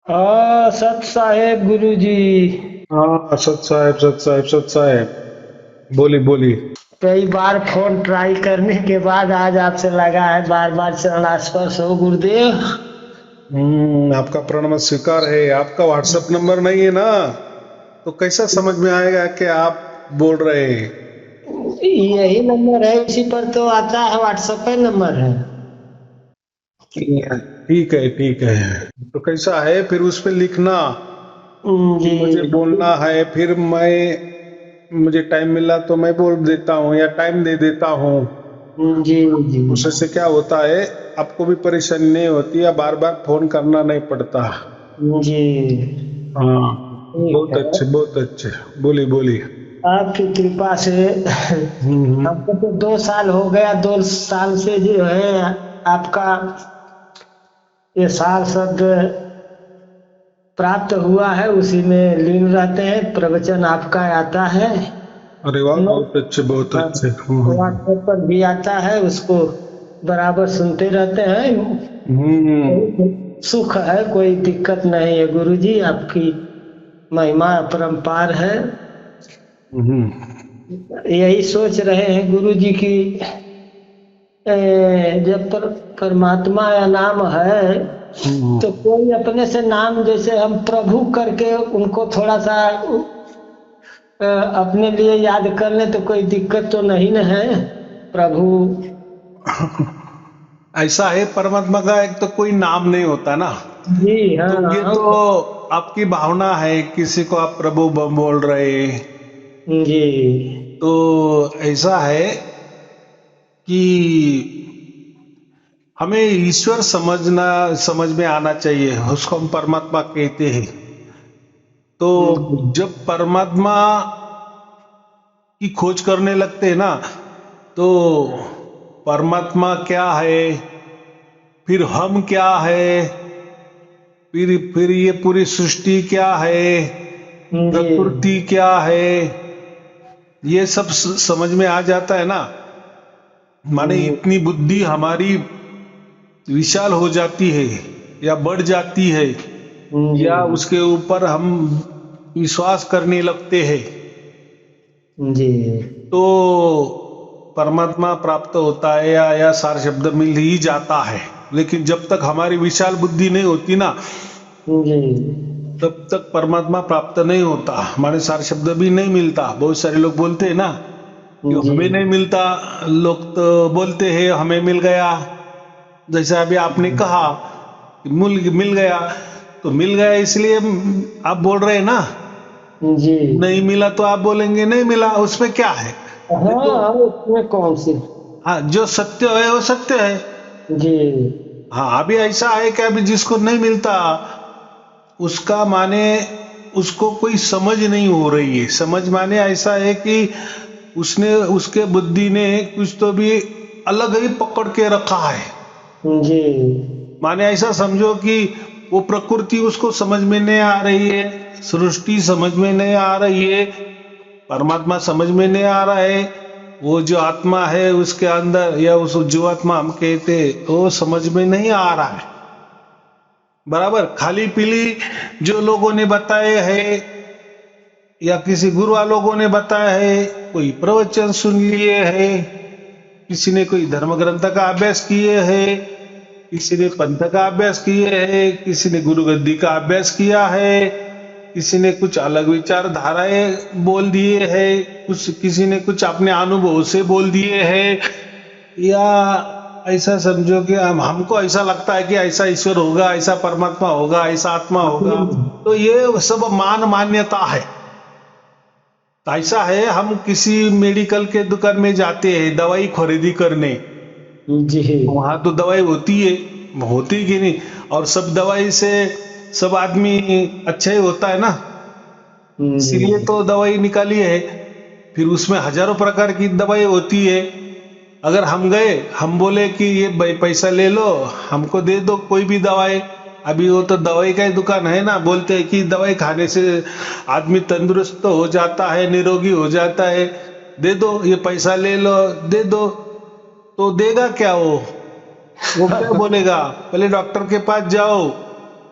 सत साहेब गुरु जी। हाँ, सत साहेब बोली बोली। कई बार फोन ट्राई करने के बाद आज आपसे लगा है, बार बार चरण स्पर्श हो गुरुदेव। आपका प्रणव स्वीकार है। आपका व्हाट्सएप नंबर नहीं है ना, तो कैसा समझ में आएगा कि आप बोल रहे हैं। यही नंबर है, इसी पर तो आता है, व्हाट्सएप पे नंबर है। ठीक है ठीक है। तो कैसा है फिर उस पे लिखना कि मुझे जी बोलना है, फिर मुझे टाइम मिला तो मैं बोल देता हूँ या टाइम दे देता हूँ। जी जी उससे क्या होता है, आपको भी परेशानी नहीं होती या बार बार फोन करना नहीं पड़ता। जी। हाँ, ठीक है, बहुत अच्छे। बोली बोली। आपकी कृपा से हम्म। हमको तो 2 साल हो गया, 2 साल से जो है आपका ये सार शब्द प्राप्त हुआ है, उसी में लीन रहते हैं, प्रवचन आपका आता है। अरे वाह, नो, बहुत अच्छे बहुत हाँ, अच्छे। व्हाट्सएप पर भी आता है, उसको बराबर सुनते रहते हैं। हम्म। बहुत सुख है, कोई दिक्कत नहीं है गुरु जी, आपकी महिमा अपरंपार है। हम्म। यही सोच रहे हैं गुरु जी की जब परमात्मा या नाम है, हम्म। तो कोई अपने से नाम जैसे हम प्रभु करके उनको थोड़ा सा अपने लिए याद कर ले तो कोई दिक्कत तो नहीं न है प्रभु। ऐसा है, परमात्मा का एक तो कोई नाम नहीं होता ना। जी तो ये हाँ। तो आपकी भावना है, किसी को आप प्रभु बोल रहे हैं। जी तो ऐसा है कि हमें ईश्वर समझ में आना चाहिए, उसको हम परमात्मा कहते हैं। तो जब परमात्मा की खोज करने लगते हैं ना, तो परमात्मा क्या है, फिर हम क्या है, फिर ये पूरी सृष्टि क्या है, जी प्रकृति क्या है, ये सब समझ में आ जाता है ना। माने जी इतनी बुद्धि हमारी विशाल हो जाती है या बढ़ जाती है, जी या उसके ऊपर हम विश्वास करने लगते हैं, जी तो परमात्मा प्राप्त होता है या सार शब्द मिल ही जाता है। लेकिन जब तक हमारी विशाल बुद्धि नहीं होती ना, जी तब तक परमात्मा प्राप्त नहीं होता, हमारे सार शब्द भी नहीं मिलता। बहुत सारे लोग बोलते हैं ना कि जी हमें नहीं मिलता, लोग तो बोलते हैं हमें मिल गया। जैसे अभी आपने कहा कि मिल गया, तो मिल गया इसलिए आप बोल रहे हैं ना। जी। नहीं मिला तो आप बोलेंगे नहीं मिला, उसमें क्या है। देखो, हाँ, उसमें कौन सी। हाँ, जो सत्य है वो सत्य है। जी हाँ, अभी ऐसा है कि अभी जिसको नहीं मिलता, उसका माने उसको कोई समझ नहीं हो रही है। समझ माने ऐसा है कि उसने उसके बुद्धि ने कुछ तो भी अलग ही पकड़ के रखा है। जी माने ऐसा समझो कि वो प्रकृति उसको समझ में नहीं आ रही है, सृष्टि समझ में नहीं आ रही है, परमात्मा समझ में नहीं आ रहा है, वो जो आत्मा है उसके अंदर या उस जीवात्मा हम कहते हैं, वो समझ में नहीं आ रहा है। बराबर खाली पीली जो लोगों ने बताए है या किसी गुरु लोगों ने बताया है, कोई प्रवचन सुन लिए है, किसी ने कोई धर्म ग्रंथ का अभ्यास किए है, किसी ने पंथ का अभ्यास किए है, किसी ने गुरु गद्दी का अभ्यास किया है, किसी ने कुछ अलग विचारधाराएं बोल दिए है, कुछ किसी ने कुछ अपने अनुभव से बोल दिए है, या ऐसा समझो कि हमको ऐसा लगता है कि ऐसा ईश्वर होगा, ऐसा परमात्मा होगा, ऐसा आत्मा होगा। तो ये सब मान्यता है। तो ऐसा है, हम किसी मेडिकल के दुकान में जाते हैं दवाई खरीदी करने, जी वहां तो दवाई होती है, होती कि नहीं। और सब दवाई से सब आदमी अच्छा ही होता है ना, जी इसीलिए तो दवाई निकाली है। फिर उसमें हजारों प्रकार की दवाई होती है। अगर हम गए, हम बोले कि ये भाई पैसा ले लो, हमको दे दो कोई भी दवाई, अभी वो तो दवाई का ही दुकान है ना, बोलते हैं कि दवाई खाने से आदमी तंदुरुस्त तो हो जाता है, निरोगी हो जाता है, दे दो ये पैसा ले लो, दे दो। तो देगा क्या वो क्या बोलेगा, पहले डॉक्टर के पास जाओ।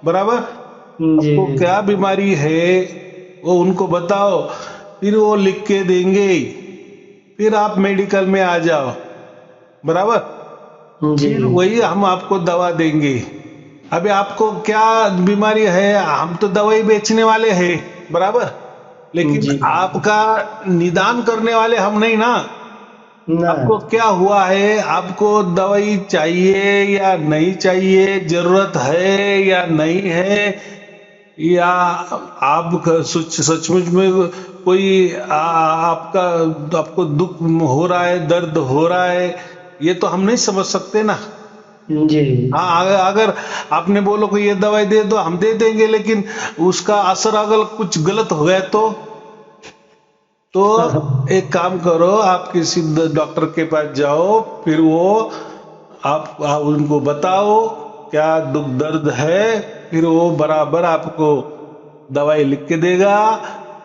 बराबर। जी आपको क्या बीमारी है वो उनको बताओ, फिर वो लिख के देंगे, फिर आप मेडिकल में आ जाओ, बराबर। जी फिर वही हम आपको दवा देंगे। अभी आपको क्या बीमारी है, हम तो दवाई बेचने वाले हैं, बराबर, लेकिन जी आपका निदान करने वाले हम नहीं ना। ना आपको क्या हुआ है, आपको दवाई चाहिए या नहीं चाहिए, जरूरत है या नहीं है, या आप सचमुच में कोई आपका आपको दुख हो रहा है, दर्द हो रहा है, ये तो हम नहीं समझ सकते ना। जी हाँ, अगर आपने बोलो कि ये दवाई दे दो, हम दे देंगे, लेकिन उसका असर अगर कुछ गलत हो गया तो एक काम करो, आप किसी डॉक्टर के पास जाओ, फिर वो आप उनको बताओ क्या दुख दर्द है, फिर वो बराबर आपको दवाई लिख के देगा।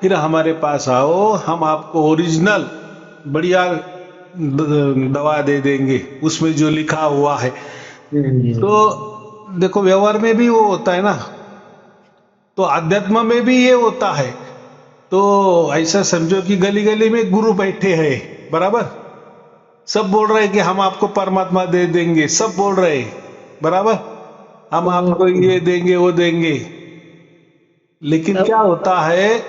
फिर हमारे पास आओ, हम आपको ओरिजिनल बढ़िया दवा दे देंगे उसमें जो लिखा हुआ है। जी तो देखो, व्यवहार में भी वो होता है ना, तो अध्यात्म में भी ये होता है। तो ऐसा समझो कि गली गली में गुरु बैठे हैं, बराबर, सब बोल रहे हैं कि हम आपको परमात्मा दे देंगे, सब बोल रहे हैं, बराबर, हम आपको ये देंगे वो देंगे, लेकिन क्या होता है,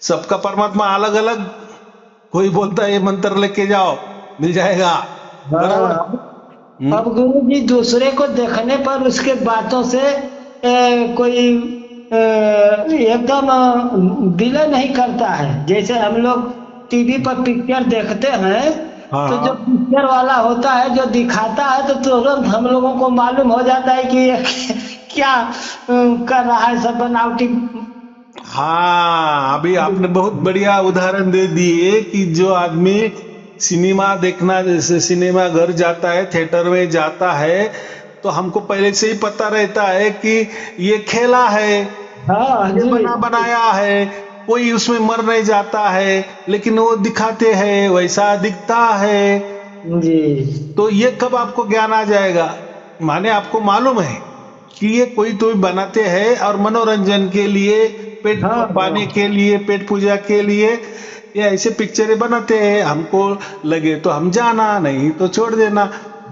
सबका परमात्मा अलग अलग। कोई बोलता है ये मंत्र लेके जाओ मिल जाएगा, बराबर। हाँ। अब गुरु जी दूसरे को देखने पर उसके बातों से कोई एकदम विलय नहीं करता है। जैसे हम लोग टीवी पर पिक्चर देखते हैं, हाँ तो जो हाँ पिक्चर वाला होता है जो दिखाता है तो तुरंत हम लोगों को मालूम हो जाता है कि ये क्या कर रहा है, सब बनावटी। हाँ, अभी आपने बहुत बढ़िया उदाहरण दे दिए कि जो आदमी सिनेमा देखना, जैसे सिनेमा घर जाता है, थिएटर में जाता है, तो हमको पहले से ही पता रहता है कि ये खेला है, हाँ ये जी बना बनाया है, कोई उसमें मर नहीं जाता है, लेकिन वो दिखाते हैं वैसा दिखता है। जी तो ये कब आपको ज्ञान आ जाएगा, माने आपको मालूम है कि ये कोई तो बनाते हैं और मनोरंजन के लिए, पेट हाँ पाने के लिए, पेट पूजा के लिए ये ऐसे पिक्चरें बनाते हैं। हमको लगे तो हम जाना, नहीं तो छोड़ देना।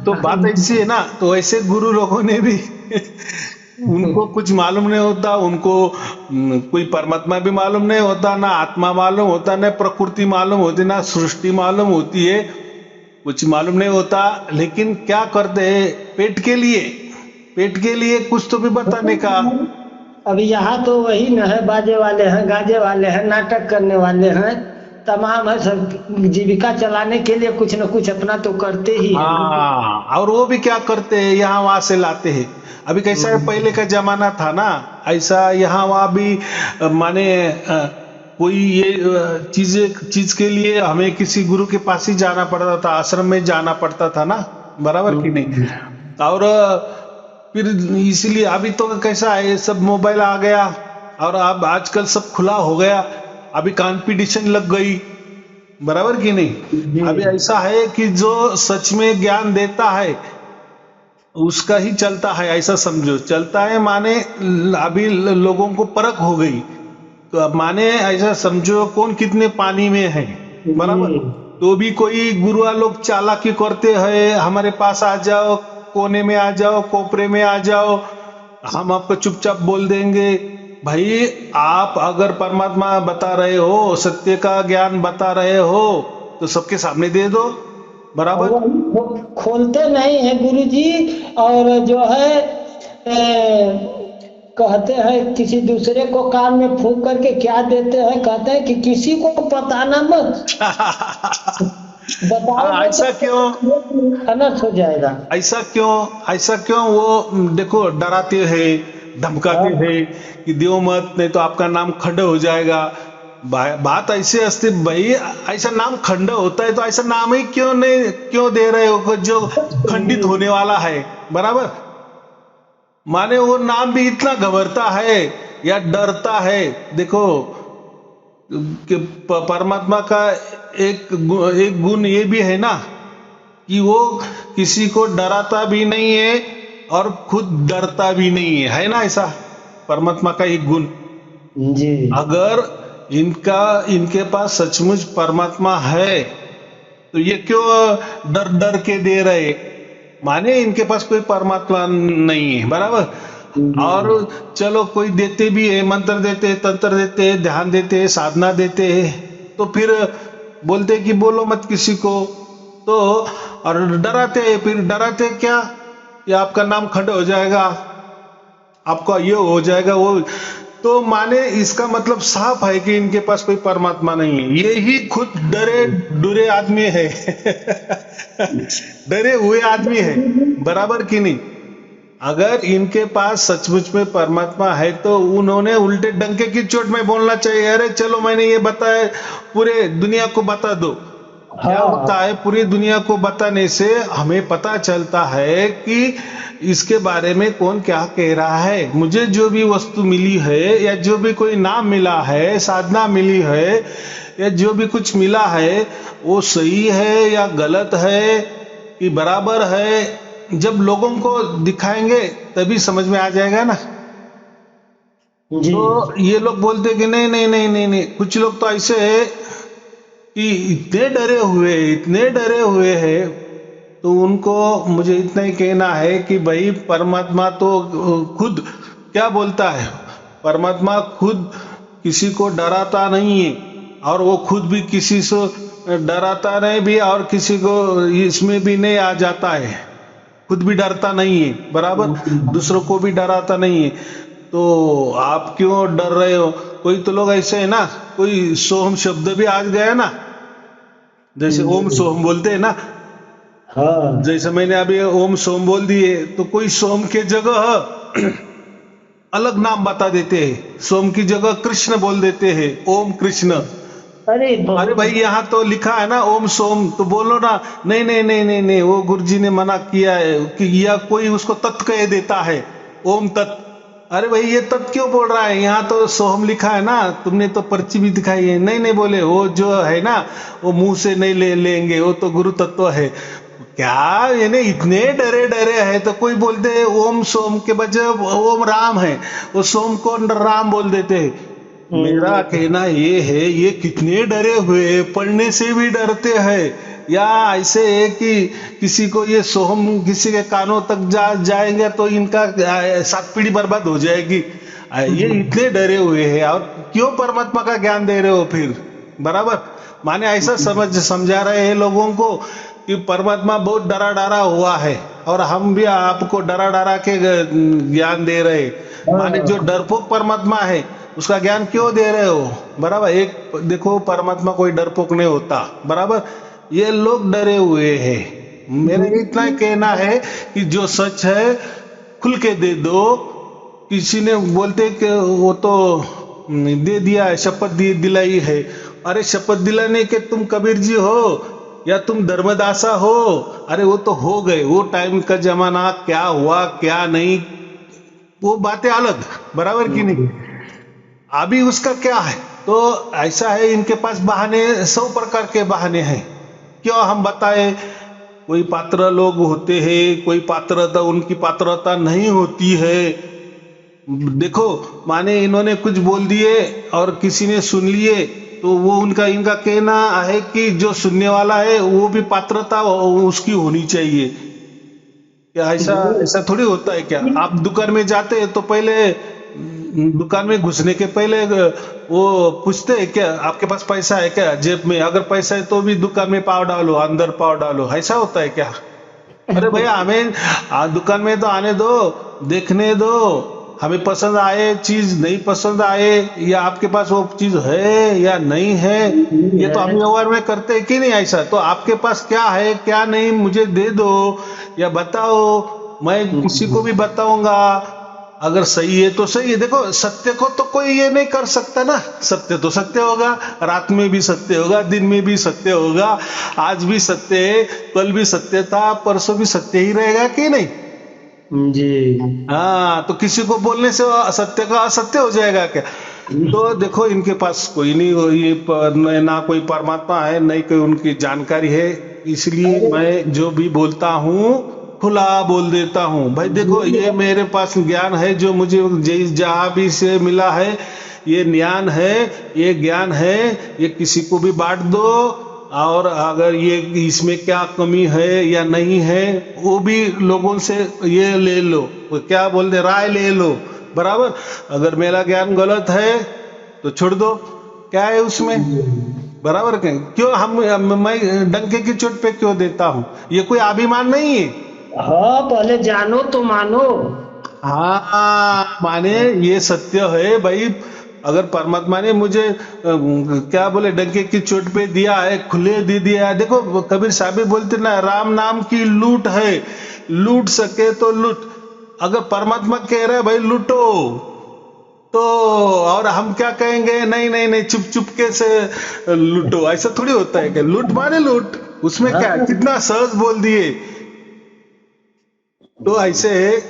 तो बात हाँ ऐसी है ना, तो ऐसे गुरु लोगों ने भी उनको कुछ मालूम नहीं होता, उनको कोई परमात्मा भी मालूम नहीं होता, ना आत्मा मालूम होता, ना प्रकृति मालूम होती, ना सृष्टि मालूम होती है, कुछ मालूम नहीं होता, लेकिन क्या करते हैं, पेट के लिए, पेट के लिए कुछ तो भी बताने का। अभी यहाँ तो वही न है, बाजे वाले हैं, गाजे वाले हैं, नाटक करने वाले हैं, तमाम है, सब जीविका चलाने के लिए कुछ न कुछ अपना तो करते ही हैं। हाँ, और वो भी क्या करते हैं, यहाँ वहां से लाते हैं। अभी कैसा है, पहले का जमाना था ना, ऐसा यहाँ वहां भी माने कोई ये चीज के लिए हमें किसी गुरु के पास ही जाना पड़ता था, आश्रम में जाना पड़ता था ना, बराबर कि नहीं। और फिर इसीलिए अभी तो कैसा है, सब मोबाइल आ गया, और अब आजकल सब खुला हो गया, अभी कंपटीशन लग गई, बराबर कि नहीं। अभी ऐसा है कि जो सच में ज्ञान देता है उसका ही चलता है, ऐसा समझो, चलता है माने अभी लोगों को परख हो गई, तो अब माने ऐसा समझो कौन कितने पानी में है, बराबर। तो भी कोई गुरुआ लोग चालाकी करते हैं, हमारे पास आ जाओ, कोने में आ जाओ, कोपरे में आ जाओ, हम आपको चुपचाप बोल देंगे। भाई, आप अगर परमात्मा बता रहे हो, सत्य का ज्ञान बता रहे हो, तो सबके सामने दे दो, बराबर। खोलते नहीं है गुरु जी। और जो है कहते हैं किसी दूसरे को कान में फूंक करके क्या देते हैं, कहते हैं कि किसी को बताना मत, बताओगे ऐसा क्यों, तो अनर्थ हो जाएगा। ऐसा क्यों, ऐसा क्यों, वो देखो डराते हैं, धमकाते हैं कि देव मत, नहीं तो आपका नाम खंड हो जाएगा। बात ऐसे असते भाई, ऐसा नाम खंड होता है तो ऐसा नाम ही क्यों नहीं, क्यों दे रहे हो जो खंडित होने वाला है, बराबर। माने वो नाम भी इतना घबरता है या डरता है। देखो कि परमात्मा का एक गुण ये भी है ना कि वो किसी को डराता भी नहीं है और खुद डरता भी नहीं है ना, ऐसा। परमात्मा का एक गुण। जी अगर इनके पास सचमुच परमात्मा है तो ये क्यों डर डर के दे रहे, माने इनके पास कोई परमात्मा नहीं है, बराबर। जी और चलो कोई देते भी है, मंत्र देते हैं, तंत्र देते हैं, ध्यान देते हैं, साधना देते हैं, तो फिर बोलते हैं कि बोलो मत किसी को, तो और डराते हैं, फिर डराते क्या, ये आपका नाम खंड हो जाएगा, आपका ये हो जाएगा वो। तो माने इसका मतलब साफ है कि इनके पास कोई परमात्मा नहीं है, ये ही खुद डरे डरे आदमी है डरे हुए आदमी है, बराबर कि नहीं। अगर इनके पास सचमुच में परमात्मा है तो उन्होंने उल्टे डंके की चोट में बोलना चाहिए, अरे चलो मैंने ये बताया, पूरे दुनिया को बता दो। क्या होता है, पूरी दुनिया को बताने से हमें पता चलता है कि इसके बारे में कौन क्या कह रहा है। मुझे जो भी वस्तु मिली है या जो भी कोई नाम मिला है, साधना मिली है या जो भी कुछ मिला है, वो सही है या गलत है कि बराबर है, जब लोगों को दिखाएंगे तभी समझ में आ जाएगा ना। जी तो ये लोग बोलते कि नहीं नहीं नहीं नहीं नहीं, कुछ लोग तो ऐसे है कि इतने डरे हुए हैं, तो उनको मुझे इतना ही कहना है कि भाई परमात्मा तो खुद क्या बोलता है, परमात्मा खुद किसी को डराता नहीं है, और वो खुद भी किसी से डराता नहीं भी, और किसी को इसमें भी नहीं आ जाता है, खुद भी डरता नहीं है, बराबर, दूसरों को भी डराता नहीं है। तो आप क्यों डर रहे हो। कोई तो लोग ऐसे है ना, कोई सोहम शब्द भी आज गया ना, जैसे ओम सोहम बोलते हैं ना, हाँ जैसे मैंने अभी ओम सोम बोल दिए, तो कोई सोम के जगह अलग नाम बता देते हैं, सोम की जगह कृष्ण बोल देते हैं, ओम कृष्ण। अरे अरे भाई यहाँ तो लिखा है ना ओम सोम, तो बोलो ना, नहीं नहीं नहीं नहीं नहीं, वो गुरुजी ने मना किया है कि, या कोई उसको तत् कह देता है, ओम तत्। अरे भाई ये तत् क्यों बोल रहा है, यहाँ तो सोहम लिखा है ना, तुमने तो पर्ची भी दिखाई है, नहीं नहीं बोले, वो जो है ना वो मुंह से नहीं ले लेंगे, वो तो गुरु तत्व है। क्या यानी इतने डरे डरे है, तो कोई बोलते हैं ओम सोम के बजाय ओम राम है, वो सोम को राम बोल देते हैं। मेरा कहना ये है, ये कितने डरे हुए, पढ़ने से भी डरते हैं, या ऐसे है कि किसी को ये सोहम किसी के कानों तक जाएंगे तो इनका 7 पीढ़ी बर्बाद हो जाएगी। ये इतने डरे हुए हैं, और क्यों परमात्मा का ज्ञान दे रहे हो फिर, बराबर। माने ऐसा समझा रहे हैं लोगों को कि परमात्मा बहुत डरा डरा हुआ है, और हम भी आपको डरा डरा के ज्ञान दे रहे। माने जो डरपोक परमात्मा है उसका ज्ञान क्यों दे रहे हो, बराबर। एक देखो, परमात्मा कोई डरपोक नहीं होता, बराबर। ये लोग डरे हुए हैं। मेरा इतना कहना है कि जो सच है खुल के दे दो। किसी ने बोलते कि वो तो दे दिया है, शपथ दिलाई है। अरे शपथ दिलाने के तुम कबीर जी हो या तुम धर्मदासा हो, अरे वो तो हो गए, वो टाइम का जमाना, क्या हुआ क्या नहीं वो बातें अलग, बराबर की नहीं। अभी उसका क्या है, तो ऐसा है, इनके पास बहाने 100 प्रकार के बहाने हैं। क्यों हम बताए, कोई पात्र लोग होते हैं, कोई पात्रता उनकी पात्रता नहीं होती है। देखो माने इन्होंने कुछ बोल दिए और किसी ने सुन लिए, तो वो इनका कहना है कि जो सुनने वाला है वो भी पात्रता उसकी होनी चाहिए। क्या ऐसा थोड़ी होता है क्या। आप दुकान में जाते हैं तो पहले दुकान में घुसने के पहले वो पूछते हैं क्या आपके पास पैसा है क्या जेब में, अगर पैसा है तो भी दुकान में पाव डालो, अंदर पाव डालो, ऐसा होता है क्या। अरे भैया हमें दुकान में तो आने दो, देखने दो, हमें पसंद आए चीज, नहीं पसंद आए, या आपके पास वो चीज है या नहीं है, ये तो हम व्यवहार में करते हैं कि नहीं। ऐसा तो आपके पास क्या है क्या नहीं मुझे दे दो या बताओ, मैं किसी को भी बताऊंगा, अगर सही है तो सही है। देखो सत्य को तो कोई ये नहीं कर सकता ना, सत्य तो सत्य होगा, रात में भी सत्य होगा, दिन में भी सत्य होगा, आज भी सत्य है, कल भी सत्य था, परसों भी सत्य ही रहेगा कि नहीं जी। हाँ, तो किसी को बोलने से असत्य का असत्य हो जाएगा क्या। तो देखो इनके पास कोई नहीं, ये ना कोई परमात्मा है, नहीं कोई उनकी जानकारी है, इसलिए मैं जो भी बोलता हूँ खुला बोल देता हूँ भाई देखो ये मेरे पास ज्ञान है जो मुझे जहाँ भी से मिला है, ये ज्ञान है, ये ज्ञान है, ये किसी को भी बांट दो, और अगर ये इसमें क्या कमी है या नहीं है वो भी लोगों से ये ले लो, वो क्या बोलते राय ले लो, बराबर। अगर मेरा ज्ञान गलत है तो छोड़ दो, क्या है उसमें, बराबर। क्यों मैं डंके की चोट पे क्यों देता हूँ, ये कोई अभिमान नहीं है। हाँ पहले जानो तो मानो। हाँ माने ये सत्य है भाई। अगर परमात्मा ने मुझे क्या बोले डंके की चोट पे दिया है, खुले दे दिया है। देखो कबीर साहब भी बोलते ना, राम नाम की लूट है, लूट सके तो लूट। अगर परमात्मा कह रहा है भाई लूटो, तो और हम क्या कहेंगे, नहीं नहीं नहीं चुप चुप के से लूटो, ऐसा थोड़ी होता है। क्या लूट माने लूट, उसमें क्या कितना सहज बोल दिए। तो ऐसे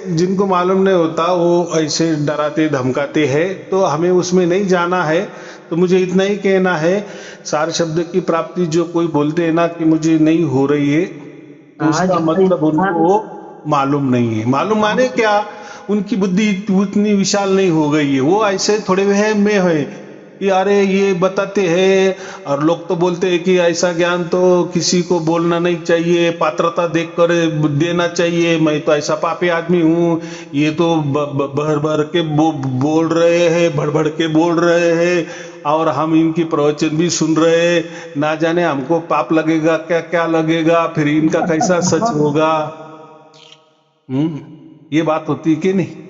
जिनको मालूम नहीं होता वो ऐसे डराते धमकाते हैं, तो हमें उसमें नहीं जाना है। तो मुझे इतना ही कहना है, सार शब्द की प्राप्ति जो कोई बोलते हैं ना कि मुझे नहीं हो रही है, तो उसका मतलब उनको मालूम नहीं है। मालूम माने क्या, उनकी बुद्धि उतनी विशाल नहीं हो गई है, वो ऐसे थोड़े वहम में है कि अरे ये बताते हैं, और लोग तो बोलते हैं कि ऐसा ज्ञान तो किसी को बोलना नहीं चाहिए, पात्रता देख कर देना चाहिए, मैं तो ऐसा पापी आदमी हूँ, ये तो भर भर के बोल रहे हैं, भड़ भड़ के बोल रहे हैं, और हम इनकी प्रवचन भी सुन रहे हैं, ना जाने हमको पाप लगेगा क्या क्या लगेगा, फिर इनका कैसा सच होगा। ये बात होती है कि नहीं।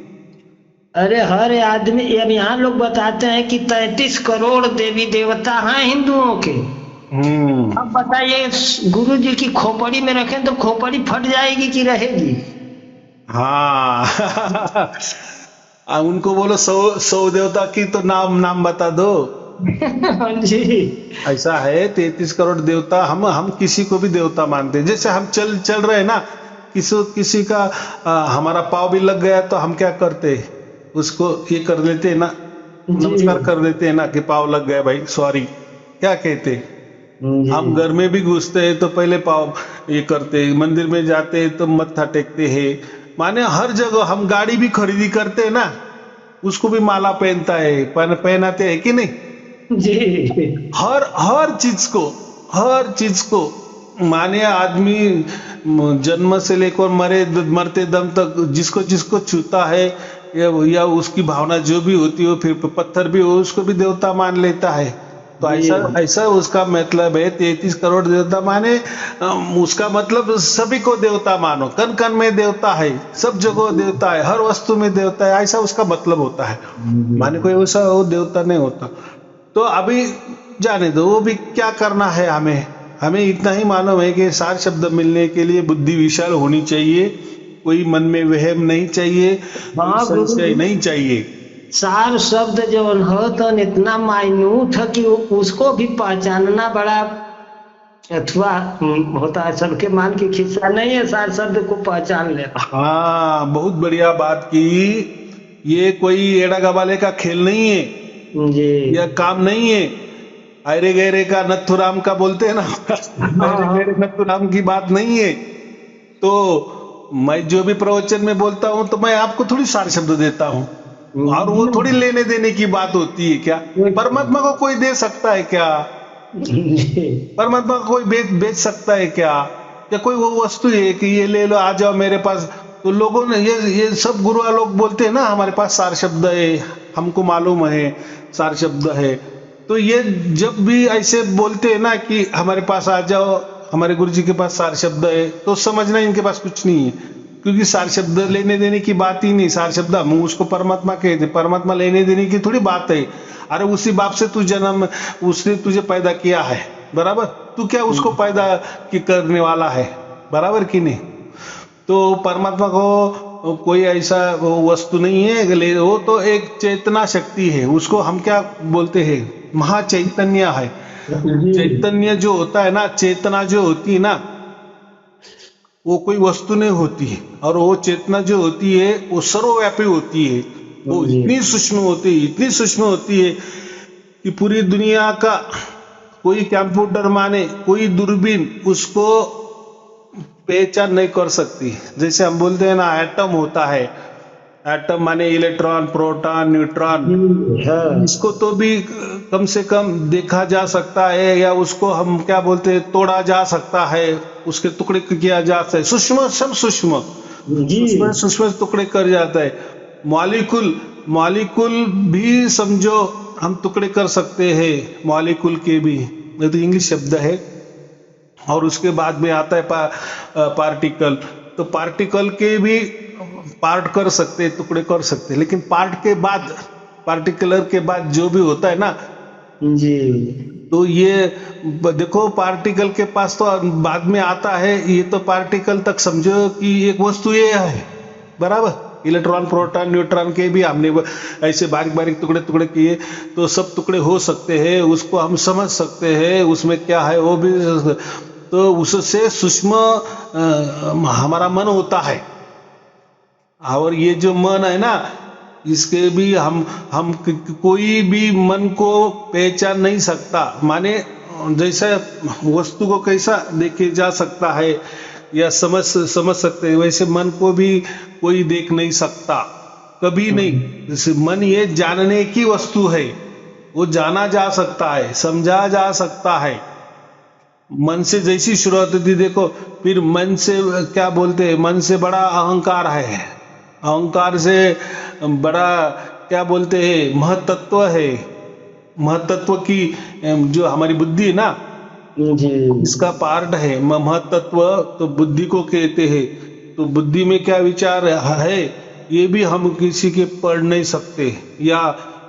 अरे हर आदमी, अब यहाँ लोग बताते हैं कि 33 करोड़ देवी देवता हैं हिंदुओं के। अब बताइए गुरु जी की खोपड़ी में रखें तो खोपड़ी फट जाएगी कि रहेगी। हाँ उनको बोलो 100 देवता की तो नाम बता दो। जी ऐसा है 33 करोड़ देवता, हम किसी को भी देवता मानते हैं। जैसे हम चल रहे हैं ना, किसी का हमारा पाँव भी लग गया तो हम क्या करते हैं, उसको ये कर लेते हैं ना, नमस्कार कर देते हैं ना कि पाँव लग गया भाई सॉरी, क्या कहते हैं। हम घर में भी घुसते हैं तो पहले पाँव ये करते हैं, मंदिर में जाते हैं तो मत्था टेकते हैं, माने हर जगह। हम गाड़ी भी खरीदी करते हैं ना, उसको भी माला पहनता है, पहनाते हैं कि नहीं जी। हर चीज को माने आदमी जन्म से लेकर मरते दम तक जिसको छूता है या उसकी भावना जो भी होती हो, फिर पत्थर भी हो उसको भी देवता मान लेता है। तो ऐसा उसका मतलब है 33 करोड़ देवता माने उसका मतलब सभी को देवता मानो, कन कन में देवता है, सब जगह देवता है, हर वस्तु में देवता है, ऐसा उसका मतलब होता है। माने कोई वैसा वो देवता नहीं होता। तो अभी जाने दो, वो भी क्या करना है, हमें इतना ही मालूम है कि सार शब्द मिलने के लिए बुद्धि विशाल होनी चाहिए, कोई मन में वहम नहीं चाहिए, संशय नहीं चाहिए। सार शब्द जो हो तो इतना माइन्यूट है कि उसको भी पहचानना बड़ा अथवा होता है, सबके मान की खिस्सा नहीं है सार शब्द को पहचान ले। हाँ बहुत बढ़िया बात की, ये कोई एड़ा गवाले का खेल नहीं है जी, यह काम नहीं है। अरे गहरे का नथुराम का बोलते हैं ना, अरे गहरे नथुराम की बात नहीं है। तो मैं जो भी प्रवचन में बोलता हूँ तो मैं आपको थोड़ी सार शब्द देता हूँ, और वो थोड़ी लेने देने की बात होती है क्या। परमात्मा को कोई दे सकता है क्या, परमात्मा को कोई बेच सकता है क्या, या कोई वो वस्तु है कि ये ले लो आ जाओ मेरे पास। तो लोगों ने ये सब गुरु लोग बोलते हैं ना हमारे पास सार शब्द है, हमको मालूम है सार शब्द है। तो ये जब भी ऐसे बोलते हैं ना कि हमारे पास आ जाओ, हमारे गुरु जी के पास सार शब्द है, तो समझना इनके पास कुछ नहीं है, क्योंकि सार शब्द लेने देने की बात ही नहीं। सार शब्द हम उसको परमात्मा कहते, परमात्मा लेने देने की थोड़ी बात है। अरे उसी बाप से तू जन्म, उसने तुझे पैदा किया है, बराबर, तू क्या उसको पैदा करने वाला है, बराबर कि नहीं। तो परमात्मा को कोई ऐसा वो वस्तु नहीं है, वो तो एक चेतना शक्ति है, उसको हम क्या बोलते हैं, महाचैतन्य है। चैतन्य जो होता है ना, चेतना जो होती है ना, वो कोई वस्तु नहीं होती है, और वो चेतना जो होती है वो सर्वव्यापी होती है। वो इतनी सूक्ष्म होती है कि पूरी दुनिया का कोई कंप्यूटर माने कोई दूरबीन उसको पहचान नहीं कर सकती। जैसे हम बोलते हैं ना एटम होता है, एटम माने इलेक्ट्रॉन, प्रोटॉन, न्यूट्रॉन, हाँ इसको तो भी कम से कम देखा जा सकता है, या उसको हम क्या बोलते हैं तोड़ा जा सकता है, उसके टुकड़े किया जा सकता है, सूक्ष्म सब सूक्ष्म जी सूक्ष्म सूक्ष्म टुकड़े कर जाता है। मॉलिक्यूल मॉलिक्यूल भी समझो हम टुकड़े कर सकते हैं, मॉलिक्यूल के भी, ये तो इंग्लिश शब्द है। और उसके बाद में आता है पार्टिकल, तो पार्टिकल के भी पार्ट कर सकते, टुकड़े कर सकते, लेकिन पार्ट के बाद, पार्टिकुलर के बाद जो भी होता है ना, जी तो ये देखो पार्टिकल के पास तो बाद में आता है, ये तो पार्टिकल तक समझो कि एक वस्तु ये है, बराबर। इलेक्ट्रॉन, प्रोटॉन, न्यूट्रॉन के भी हमने ऐसे बारीक बारीक टुकड़े टुकड़े किए, तो सब टुकड़े हो सकते हैं, उसको हम समझ सकते हैं उसमें क्या है वो भी। तो उससे सूक्ष्म हमारा मन होता है, और ये जो मन है ना, इसके भी हम कोई भी मन को पहचान नहीं सकता। माने जैसा वस्तु को कैसा देखे जा सकता है या समझ सकते हैं, वैसे मन को भी कोई देख नहीं सकता, कभी नहीं। जैसे मन ये जानने की वस्तु है, वो जाना जा सकता है, समझा जा सकता है। मन से जैसी शुरुआत होती देखो, फिर मन से क्या बोलते हैं, मन से बड़ा अहंकार है, अहंकार से बड़ा क्या बोलते हैं महतत्व है। महतत्व की जो हमारी बुद्धि है ना, जी इसका पार्ट है महतत्व, तो बुद्धि को कहते हैं। तो बुद्धि में क्या विचार है ये भी हम किसी के पढ़ नहीं सकते, या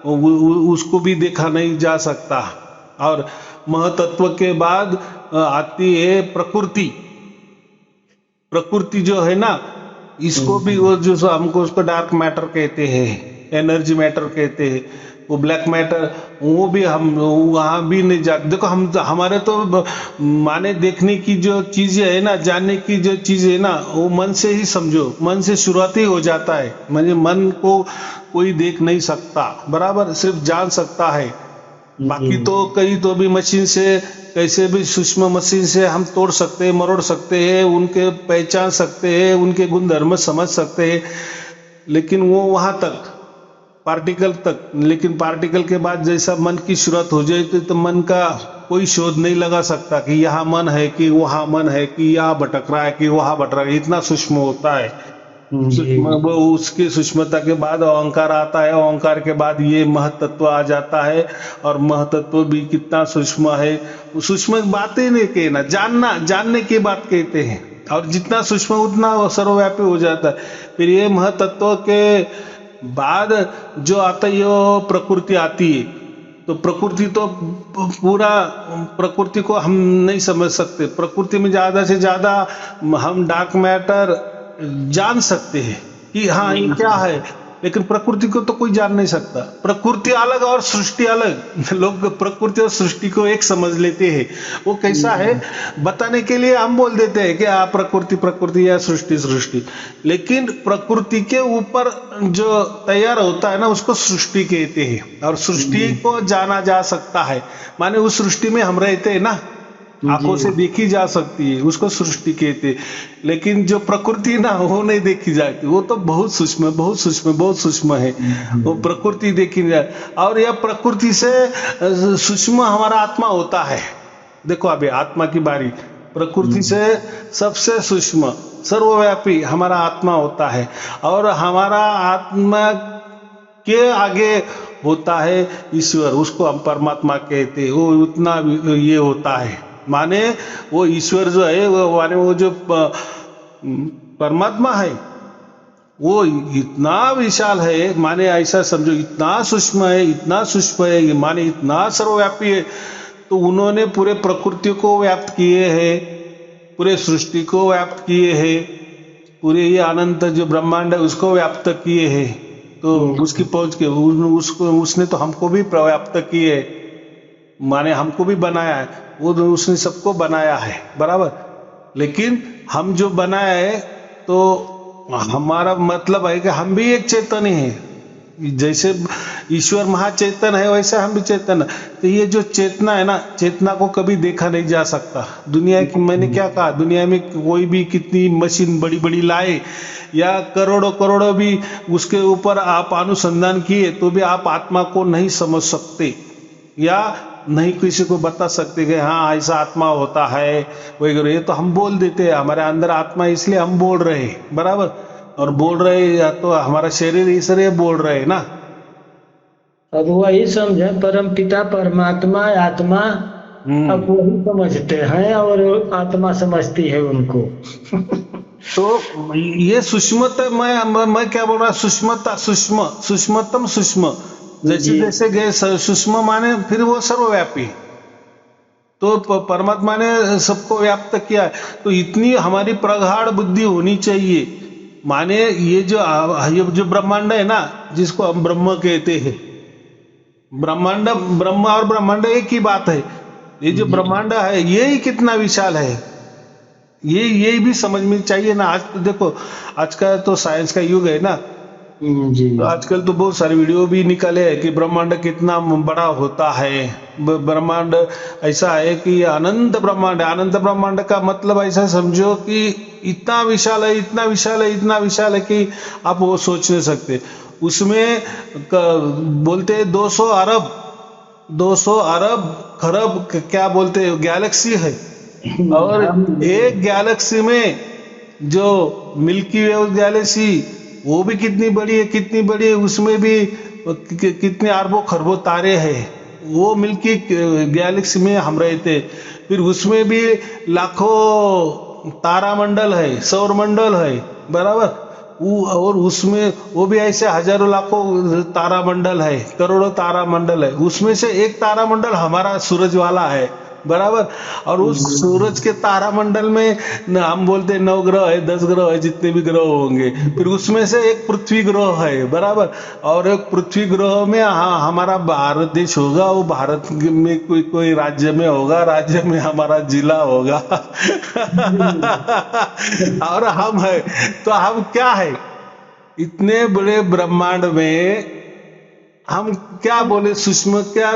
उसको भी देखा नहीं जा सकता। और महतत्व के बाद आती है प्रकृति। प्रकृति जो है ना, इसको भी वो जो हमको उसको डार्क मैटर कहते हैं, एनर्जी मैटर कहते हैं, वो ब्लैक मैटर, वो भी हम वहाँ भी नहीं जाते। देखो हम हमारे तो माने देखने की जो चीजें है ना, जानने की जो चीजें है ना, वो मन से ही समझो, मन से शुरुआत ही हो जाता है। माने मन को कोई देख नहीं सकता, बराबर, सिर्फ जान सकता है। बाकी तो कई तो भी मशीन से, कैसे भी सूक्ष्म मशीन से हम तोड़ सकते हैं, मरोड़ सकते हैं, उनके पहचान सकते हैं, उनके गुण धर्म समझ सकते हैं, लेकिन वो वहां तक, पार्टिकल तक। लेकिन पार्टिकल के बाद जैसा मन की शुरुआत हो जाए तो मन का कोई शोध नहीं लगा सकता कि यहाँ मन है कि वहाँ मन है, कि यहाँ भटक रहा है कि वहाँ भटक रहा है, इतना सूक्ष्म होता है। वो उसकी सूक्ष्मता के बाद अहंकार आता है, अहंकार के बाद ये महतत्व आ जाता है, और महतत्व भी कितना सूक्ष्म है। सूक्ष्म बातें नहीं कहना, जानने की बात कहते हैं, और जितना सूक्ष्म उतना सर्वव्यापी हो जाता है। फिर ये महतत्व के बाद जो आता है वो प्रकृति आती है। तो प्रकृति तो पूरा, प्रकृति को हम नहीं समझ सकते। प्रकृति में ज्यादा से ज्यादा हम डार्क मैटर जान सकते हैं कि हाँ ये क्या है, लेकिन प्रकृति को तो कोई जान नहीं सकता। प्रकृति अलग और सृष्टि अलग। लोग प्रकृति और सृष्टि को एक समझ लेते हैं। वो कैसा है बताने के लिए हम बोल देते हैं कि प्रकृति प्रकृति या सृष्टि सृष्टि, लेकिन प्रकृति के ऊपर जो तैयार होता है ना, उसको सृष्टि कहते हैं। और सृष्टि को जाना जा सकता है, माने उस सृष्टि में हम रहते हैं ना, आंखों से देखी जा सकती है, उसको सृष्टि कहते। लेकिन जो प्रकृति ना, वो नहीं देखी जाती, वो तो बहुत सूक्ष्म, बहुत सूक्ष्म, बहुत सूक्ष्म है, वो प्रकृति देखी नहीं जाती। और यह प्रकृति से सूक्ष्म हमारा आत्मा होता है। देखो अभी आत्मा की बारी, प्रकृति से सबसे सूक्ष्म सर्वव्यापी हमारा आत्मा होता है, और हमारा आत्मा के आगे होता है ईश्वर, उसको हम परमात्मा कहते हैं। वो उतना ये होता है, माने वो ईश्वर जो है वो, माने वो जो परमात्मा है वो इतना विशाल है, माने ऐसा समझो इतना सूक्ष्म है, इतना सूक्ष्म है, माने इतना सर्वव्यापी है। तो उन्होंने पूरे प्रकृति को व्याप्त किए हैं, पूरे सृष्टि को व्याप्त किए हैं, पूरे ये अनंत जो ब्रह्मांड है उसको व्याप्त किए हैं। तो उसकी पहुंच के उसने तो हमको भी व्याप्त किए, माने हमको भी बनाया है, वो उसने सबको बनाया है, बराबर। लेकिन हम जो बनाया है, तो हमारा मतलब है कि हम भी एक चैतन्य हैं, जैसे ईश्वर महाचेतन है वैसे हम भी चेतन है। तो ये जो चेतना है ना, चेतना को कभी देखा नहीं जा सकता। दुनिया की, मैंने क्या कहा, दुनिया में कोई भी कितनी मशीन बड़ी बड़ी लाए या करोड़ों करोड़ों भी उसके ऊपर आप अनुसंधान किए तो भी आप आत्मा को नहीं समझ सकते या नहीं किसी को बता सकते कि हाँ ऐसा आत्मा होता है वगैरह। ये तो हम बोल देते हैं, हमारे अंदर आत्मा इसलिए हम बोल रहे हैं, बराबर। और बोल रहे या तो हमारा शरीर इसलिए बोल रहे ना। अब वही समझे, परम पिता परमात्मा आत्मा अब वही समझते हैं और आत्मा समझती है उनको। तो ये सूक्ष्मता, मैं क्या बोल रहा, सूक्ष्मता, सूक्ष्मतम सूक्ष्म, जैसे जैसे गए सूक्ष्म माने फिर वो सर्वव्यापी। तो परमात्मा ने सबको व्याप्त किया है। तो इतनी हमारी प्रगाढ़ बुद्धि होनी चाहिए। माने ये जो ब्रह्मांड है ना, जिसको हम ब्रह्म कहते हैं, ब्रह्मांड, ब्रह्म और ब्रह्मांड एक ही बात है। ये जो ब्रह्मांड है ये ही कितना विशाल है, ये भी समझ में चाहिए ना। आज तो देखो, आज का तो साइंस का युग है ना जी। तो आजकल तो बहुत सारे वीडियो भी निकले हैं कि ब्रह्मांड कितना बड़ा होता है। ब्रह्मांड ऐसा है कि अनंत ब्रह्मांड है। अनंत ब्रह्मांड का मतलब ऐसा समझो कि इतना विशाल है, इतना विशाल है, इतना विशाल है कि आप वो सोच नहीं सकते। उसमें बोलते हैं 200 अरब खरब क्या बोलते हैं गैलेक्सी है। और एक गैलेक्सी में जो मिल्की वे गैलेक्सी वो भी कितनी बड़ी है, कितनी बड़ी है। उसमें भी कितने अरबों खरबों तारे हैं। वो मिल्की गैलेक्सी में हम रहते। फिर उसमें भी लाखों तारामंडल है, सौर मंडल है, बराबर। और उसमें वो भी ऐसे हजारों लाखों तारामंडल है, करोड़ों तारामंडल है। उसमें से एक तारामंडल हमारा सूरज वाला है, बराबर। और उस सूरज के तारामंडल में हम बोलते हैं 9 ग्रह है, 10 ग्रह है, जितने भी ग्रह होंगे। फिर उसमें से एक पृथ्वी ग्रह है, बराबर। और एक पृथ्वी ग्रह में हाँ हमारा भारत देश होगा। वो भारत में कोई राज्य में होगा, राज्य में हमारा जिला होगा। और हम है तो हम क्या है, इतने बड़े ब्रह्मांड में हम क्या बोले, सूक्ष्मता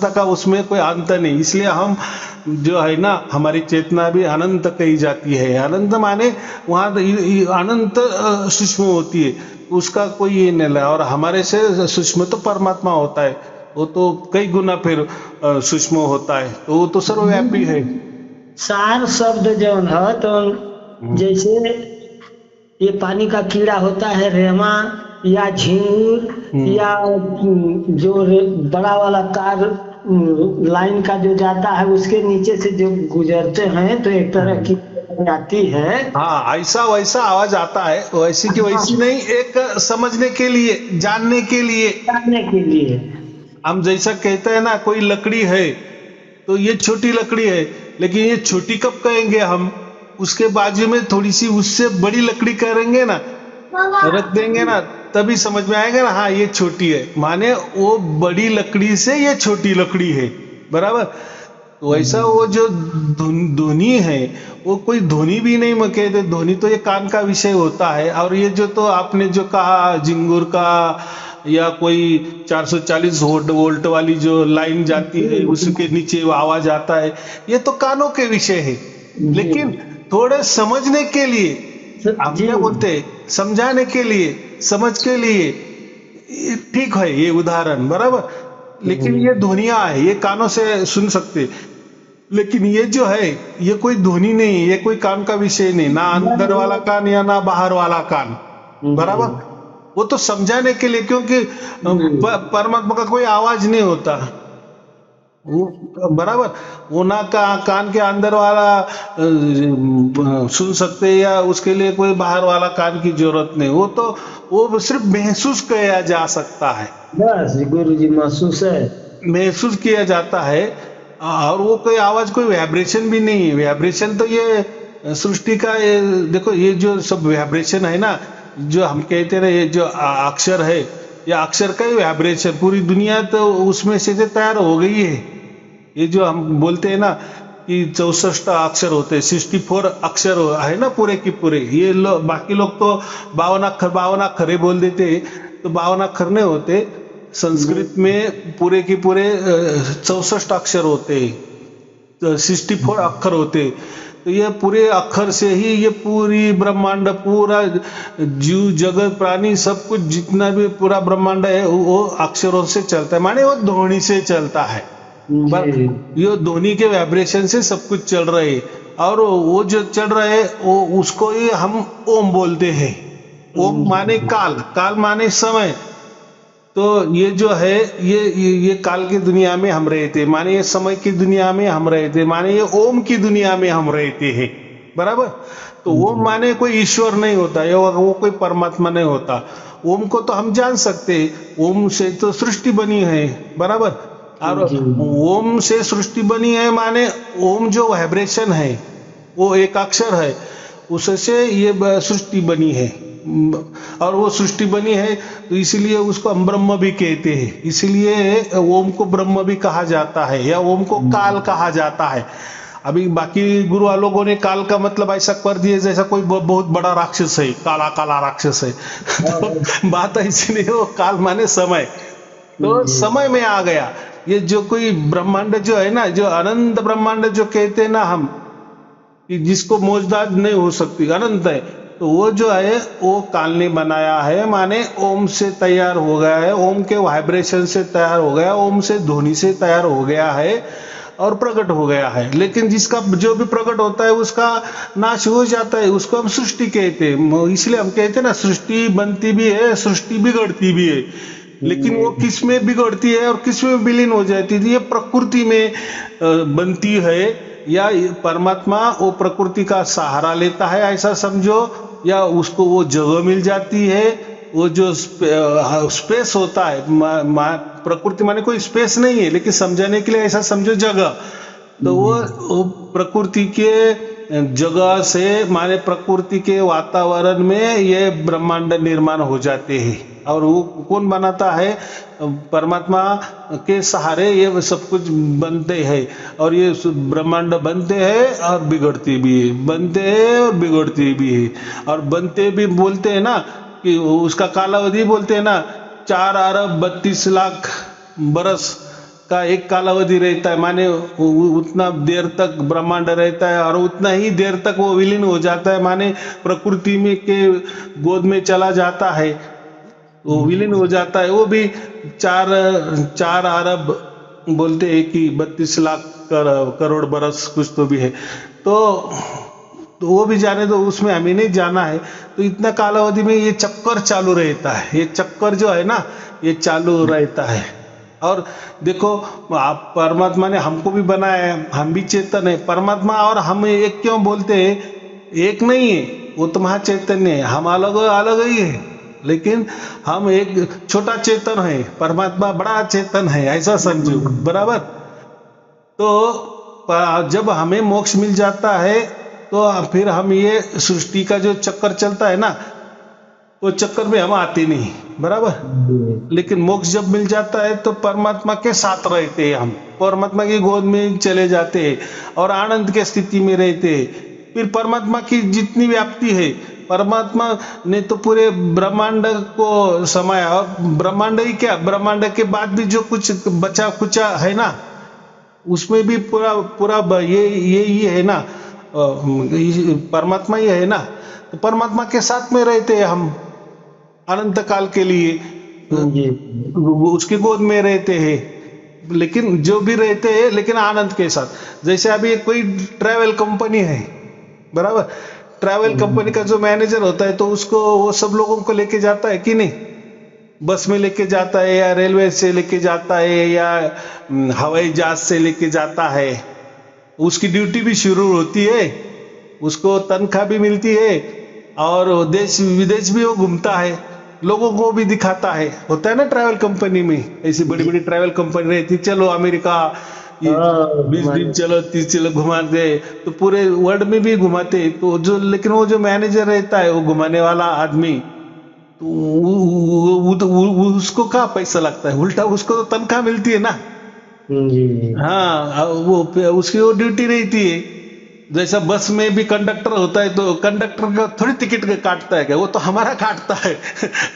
का उसमें कोई अंत नहीं। इसलिए हम जो है ना, हमारी चेतना भी अनंत कही जाती है। अनंत माने वहाँ अनंत सूक्ष्म होती है, उसका कोई ये नहीं है। और हमारे से सूक्ष्म तो परमात्मा होता है, वो तो कई गुना फिर सूक्ष्म होता है, तो वो तो सर्वव्यापी है। सार शब्द जो है तो जैसे ये पानी का कीड़ा होता है, रेमा या झींगुर या जो बड़ा वाला तार लाइन का जो जाता है उसके नीचे से जो गुजरते हैं तो एक तरह की आती है। हाँ, ऐसा वैसा आवाज आता है, वैसी की वैसी नहीं, एक समझने के लिए, जानने के लिए। हम जैसा कहते हैं ना, कोई लकड़ी है तो ये छोटी लकड़ी है, लेकिन ये छोटी कब कहेंगे हम, उसके बाजू में थोड़ी सी उससे बड़ी लकड़ी करेंगे ना, रख देंगे ना, तभी समझ में आएगा ना हाँ ये छोटी है। माने वो बड़ी लकड़ी से ये छोटी लकड़ी है, बराबर। तो ऐसा वो जो ध्वनि है वो कोई ध्वनि भी नहीं कहते। ध्वनि तो ये कान का विषय होता है। और ये जो तो आपने जो कहा झिंगुर का या कोई 440 वोल्ट वाली जो लाइन जाती है उसके नीचे वो आवाज आता है, ये तो कानों के विषय है। लेकिन थोड़े समझने के लिए, आप क्या बोलते हैं, समझाने के लिए, समझ के लिए ठीक है ये उदाहरण, बराबर। लेकिन ये ध्वनियां है, ये कानों से सुन सकते। लेकिन ये जो है ये कोई ध्वनि नहीं है, ये कोई कान का विषय नहीं, ना अंदर वाला कान या ना बाहर वाला कान, बराबर। वो तो समझाने के लिए, क्योंकि परमात्मा का कोई आवाज नहीं होता, बराबर। वो ना कान के अंदर वाला सुन सकते या उसके लिए कोई बाहर वाला कान की जरूरत नहीं। वो तो वो सिर्फ महसूस किया जा सकता है। बस गुरुजी, महसूस किया जाता है। और वो कोई आवाज, कोई वाइब्रेशन भी नहीं है। वाइब्रेशन तो ये सृष्टि का देखो, ये जो सब वाइब्रेशन है ना, जो हम कहते रहे, ये जो अक्षर है, ये अक्षर का ही वाइब्रेशन, पूरी दुनिया तो उसमें से तैयार हो गई है। ये जो हम बोलते हैं ना कि 64 अक्षर होते हैं, 64 अक्षर है ना पूरे की पूरे। ये बाकी लोग तो 52 अक्षर बोल देते, तो 52 अक्षर नहीं होते। संस्कृत में पूरे के पूरे 64 अक्षर होते, 64 अक्षर होते। तो ये पूरे अक्षर से ही ये पूरी ब्रह्मांड, पूरा जीव जगत प्राणी सब कुछ जितना भी पूरा ब्रह्मांड है वो अक्षरों से चलता है, माने वो ध्वनि से चलता है। ये ध्वनि के वाइब्रेशन से सब कुछ चल रहा है, और वो जो चल रहा है वो उसको ही हम ओम बोलते हैं। ओम माने काल, काल माने समय। तो ये जो है ये काल की दुनिया में हम रहते, माने ये समय की दुनिया में हम रहते, माने ये ओम की दुनिया में हम रहते हैं, बराबर। तो ओम माने कोई ईश्वर नहीं होता, या वो कोई परमात्मा नहीं होता। ओम को तो हम जान सकते हैं, ओम से तो सृष्टि बनी है, बराबर। और ओम से सृष्टि बनी है माने ओम जो वाइब्रेशन है वो एक अक्षर है, उससे ये सृष्टि बनी है। और वो सृष्टि बनी है तो इसीलिए उसको हम ब्रह्म भी कहते हैं, इसीलिए ओम को ब्रह्म भी कहा जाता है, या ओम को काल कहा जाता है। अभी बाकी गुरु लोगों ने काल का मतलब ऐसा कर दिए जैसा कोई बहुत बड़ा राक्षस है, काला काला राक्षस है। तो बात ऐसी नहीं, वो काल माने समय, तो समय में आ गया। ये जो कोई ब्रह्मांड जो है ना, जो अनंत ब्रह्मांड जो कहते हैं ना हम, कि जिसको मौजदाद नहीं हो सकती, अनंत है, तो वो जो है वो काल ने बनाया है, माने ओम से तैयार हो गया है, ओम के वाइब्रेशन से तैयार हो गया, ओम से ध्वनि से तैयार हो गया है और प्रकट हो गया है। लेकिन जिसका जो भी प्रकट होता है उसका नाश हो जाता है, उसको हम सृष्टि कहते हैं। इसलिए हम कहते हैं ना, सृष्टि बनती भी है, सृष्टि बिगड़ती भी है। लेकिन वो किस में बिगड़ती है और किस में विलीन हो जाती है, ये प्रकृति में बनती है, या परमात्मा वो प्रकृति का सहारा लेता है ऐसा समझो, या उसको वो जगह मिल जाती है। वो जो स्पेस होता है, प्रकृति माने कोई स्पेस नहीं है, लेकिन समझाने के लिए ऐसा समझो जगह। तो वो प्रकृति के जगह से, माने प्रकृति के वातावरण में ये ब्रह्मांड निर्माण हो जाते हैं। और वो कौन बनाता है? परमात्मा के सहारे ये सब कुछ बनते हैं। और ये ब्रह्मांड बनते हैं और बिगड़ते भी है, बनते हैं और बिगड़ते भी है। और बनते भी बोलते हैं ना कि उसका कालावधि बोलते हैं ना, 4 अरब 32 लाख बरस का एक कालावधि रहता है, माने उतना देर तक ब्रह्मांड रहता है और उतना ही देर तक वो विलीन हो जाता है, माने प्रकृति में के गोद में चला जाता है, वो विलीन हो जाता है। वो भी 4 अरब बोलते हैं कि 32 लाख करोड़ बरस कुछ तो भी है। तो वो भी जाने दो, उसमें हमें नहीं जाना है। तो इतना कालावधि में ये चक्कर चालू रहता है, ये चक्कर जो है ना ये चालू रहता है। और देखो, आप परमात्मा ने हमको भी बनाया है, हम भी चेतन है। परमात्मा और हम एक क्यों बोलते हैं? एक नहीं है, वो तो महाचैतन्य है, हम अलग अलग ही है, लेकिन हम एक छोटा चेतन है, परमात्मा बड़ा चेतन है, ऐसा समझो, बराबर। तो जब हमें मोक्ष मिल जाता है तो फिर हम ये सृष्टि का जो चक्कर चलता है ना, वो चक्कर में हम आते नहीं, बराबर। लेकिन मोक्ष जब मिल जाता है तो परमात्मा के साथ रहते हैं, हम परमात्मा की गोद में चले जाते हैं और आनंद के स्थिति में रहते हैं। फिर परमात्मा की जितनी व्याप्ति है, परमात्मा ने तो पूरे ब्रह्मांड को समाया। और ब्रह्मांड ही क्या, ब्रह्मांड के बाद भी जो कुछ बचा खुचा है ना, उसमें भी पूरा ये है ना, परमात्मा ही है ना। तो परमात्मा के साथ में रहते हैं हम अनंत काल के लिए, उसकी गोद में रहते हैं। लेकिन जो भी रहते हैं लेकिन आनंद के साथ। जैसे अभी कोई ट्रैवल कंपनी है, बराबर, ट्रैवल कंपनी का जो मैनेजर होता है तो उसको वो सब लोगों को लेके जाता है कि नहीं? बस में लेके जाता है, या रेलवे से लेके जाता है, या हवाई जहाज से लेके जाता है। उसकी ड्यूटी भी शुरू होती है, उसको तनख्वाह भी मिलती है, और देश विदेश भी वो घूमता है, लोगों को भी दिखाता है। होता है ना ट्रैवल कंपनी में, ऐसी बड़ी बड़ी ट्रैवल कंपनी रहती, चलो अमेरिका 20 दिन चलो 30 चलो घुमाते, तो पूरे वर्ल्ड में भी घुमाते। तो जो, लेकिन वो जो मैनेजर रहता है, वो घुमाने वाला आदमी, तो उसको क्या पैसा लगता है? उल्टा उसको तो तनख्वाह मिलती है ना, जी। हाँ, वो उसकी वो ड्यूटी रहती है। जैसा बस में भी कंडक्टर होता है, तो कंडक्टर का थोड़ी टिकट काटता है क्या, वो तो हमारा काटता है।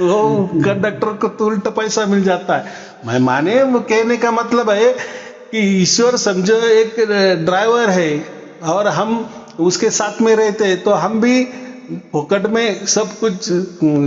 वो कंडक्टर को तो उल्टा पैसा मिल जाता है। मैं माने, वो कहने का मतलब है कि ईश्वर समझो एक ड्राइवर है और हम उसके साथ में रहते हैं, तो हम भी फोकट में सब कुछ,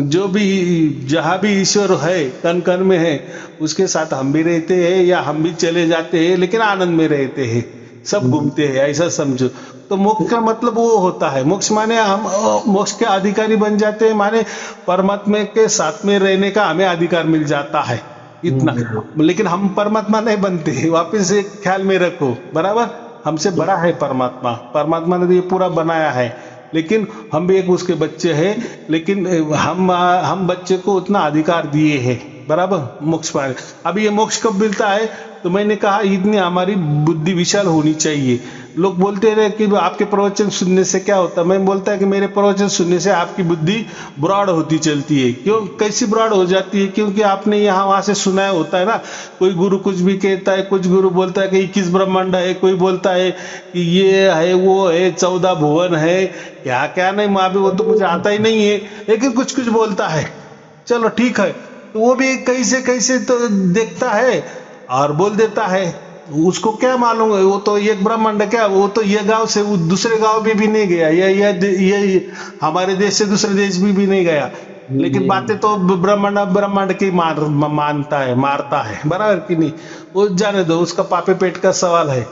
जो भी जहां भी ईश्वर है कण कण में है, उसके साथ हम भी रहते हैं या हम भी चले जाते हैं, लेकिन आनंद में रहते हैं, सब घूमते हैं, ऐसा समझो। तो मोक्ष का मतलब वो होता है। मोक्ष माने हम मोक्ष के अधिकारी बन जाते हैं, माने परमात्मा के साथ में रहने का हमें अधिकार मिल जाता है, इतना। लेकिन हम परमात्मा नहीं बनते, वापस एक ख्याल में रखो, बराबर। हमसे बड़ा है परमात्मा, परमात्मा ने तो ये पूरा बनाया है, लेकिन हम भी एक उसके बच्चे हैं। लेकिन हम बच्चे को उतना अधिकार दिए हैं, बराबर, मोक्ष पाने। अब ये मोक्ष कब मिलता है? तो मैंने कहा इतनी हमारी बुद्धि विशाल होनी चाहिए। लोग बोलते रहे कि आपके प्रवचन सुनने से क्या होता है। मैं बोलता है कि मेरे प्रवचन सुनने से आपकी बुद्धि ब्रॉड होती चलती है। क्यों, कैसी ब्रॉड हो जाती है? क्योंकि आपने यहाँ वहां से सुना होता है ना, कोई गुरु कुछ भी कहता है, कुछ गुरु बोलता है कि 21 ब्रह्मांड है, कोई बोलता है कि ये है वो है 14 भुवन है, क्या क्या नहीं, माँ भी वो तो मुझे आता ही नहीं है, लेकिन कुछ कुछ बोलता है। चलो ठीक है, तो वो भी कैसे कैसे तो देखता है और बोल देता है। उसको क्या मालूम है, वो तो एक ब्रह्मांड क्या, वो तो ये गांव से वो दूसरे गांव में भी नहीं गया, ये हमारे देश से दूसरे देश में भी नहीं गया, लेकिन बातें तो ब्रह्मांड ब्रह्मांड की मानता है, मारता है, बराबर कि नहीं? वो जाने दो, उसका पापे पेट का सवाल है।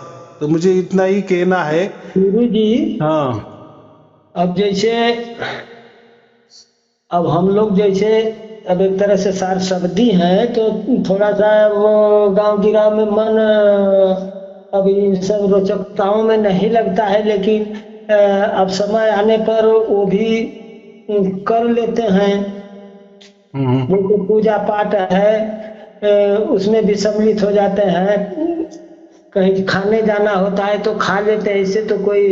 तो मुझे इतना ही कहना है गुरु जी। हाँ। अब जैसे, अब हम लोग जैसे, अब एक तरह से सार शब्दी हैं, तो थोड़ा सा वो गांव गिराव में मन अब इन सब रोचकताओं में नहीं लगता है, लेकिन अब समय आने पर वो भी कर लेते हैं। जैसे पूजा पाठ है, उसमें भी सम्मिलित हो जाते हैं। कहीं खाने जाना होता है तो खा लेते हैं, इससे तो कोई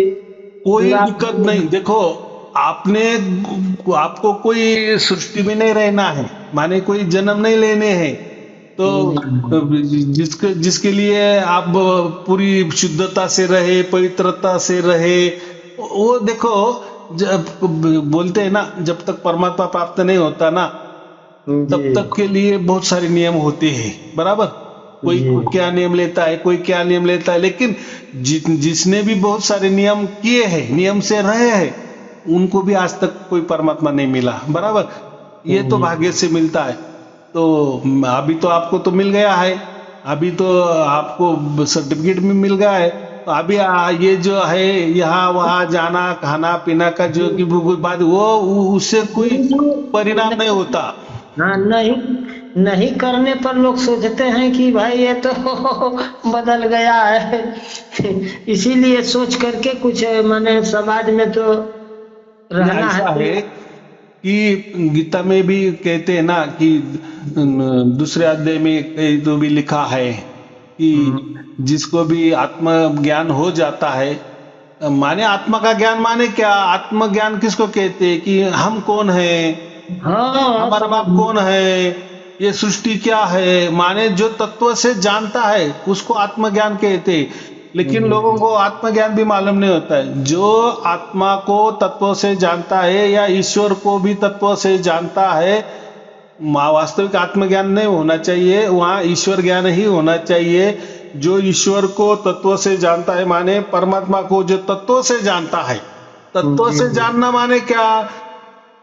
दिक्कत नहीं। देखो, आपको कोई सृष्टि में नहीं रहना है, माने कोई जन्म नहीं लेने हैं, तो जिसके लिए आप पूरी शुद्धता से रहे, पवित्रता से रहे, वो देखो, जब बोलते हैं ना, जब तक परमात्मा प्राप्त नहीं होता ना, तब तक के लिए बहुत सारे नियम होते हैं, बराबर। कोई क्या नियम लेता है, कोई क्या नियम लेता है, लेकिन जिसने भी बहुत सारे नियम किए हैं, नियम से रहे हैं, उनको भी आज तक कोई परमात्मा नहीं मिला, बराबर। ये तो भाग्य से मिलता है। तो अभी तो आपको तो मिल गया है, अभी तो आपको सर्टिफिकेट भी मिल गया है। तो अभी ये जो है यहाँ वहाँ जाना, खाना पीना का जो की बात, वो उससे कोई परिणाम नहीं होता। हाँ, नहीं करने पर लोग सोचते हैं कि भाई ये तो बदल गया है। इसीलिए सोच करके कुछ माने समाज में तो रहना है कि गीता में भी कहते हैं ना कि दूसरे अध्याय में तो भी लिखा है कि जिसको भी आत्मज्ञान हो जाता है, माने आत्मा का ज्ञान माने क्या, आत्मज्ञान किसको कहते हैं कि हम कौन है, हमारा बाप कौन है, ये सृष्टि क्या है, माने जो तत्व से जानता है उसको आत्मज्ञान कहते हैं। लेकिन लोगों को आत्मज्ञान भी मालूम नहीं होता है। जो आत्मा को तत्व से जानता है या ईश्वर को भी तत्व से जानता है, वास्तविक आत्मज्ञान नहीं होना चाहिए, वहां ईश्वर ज्ञान ही होना चाहिए। जो ईश्वर को तत्व से जानता है, माने परमात्मा को जो तत्व से जानता है, तत्व से जानना माने क्या,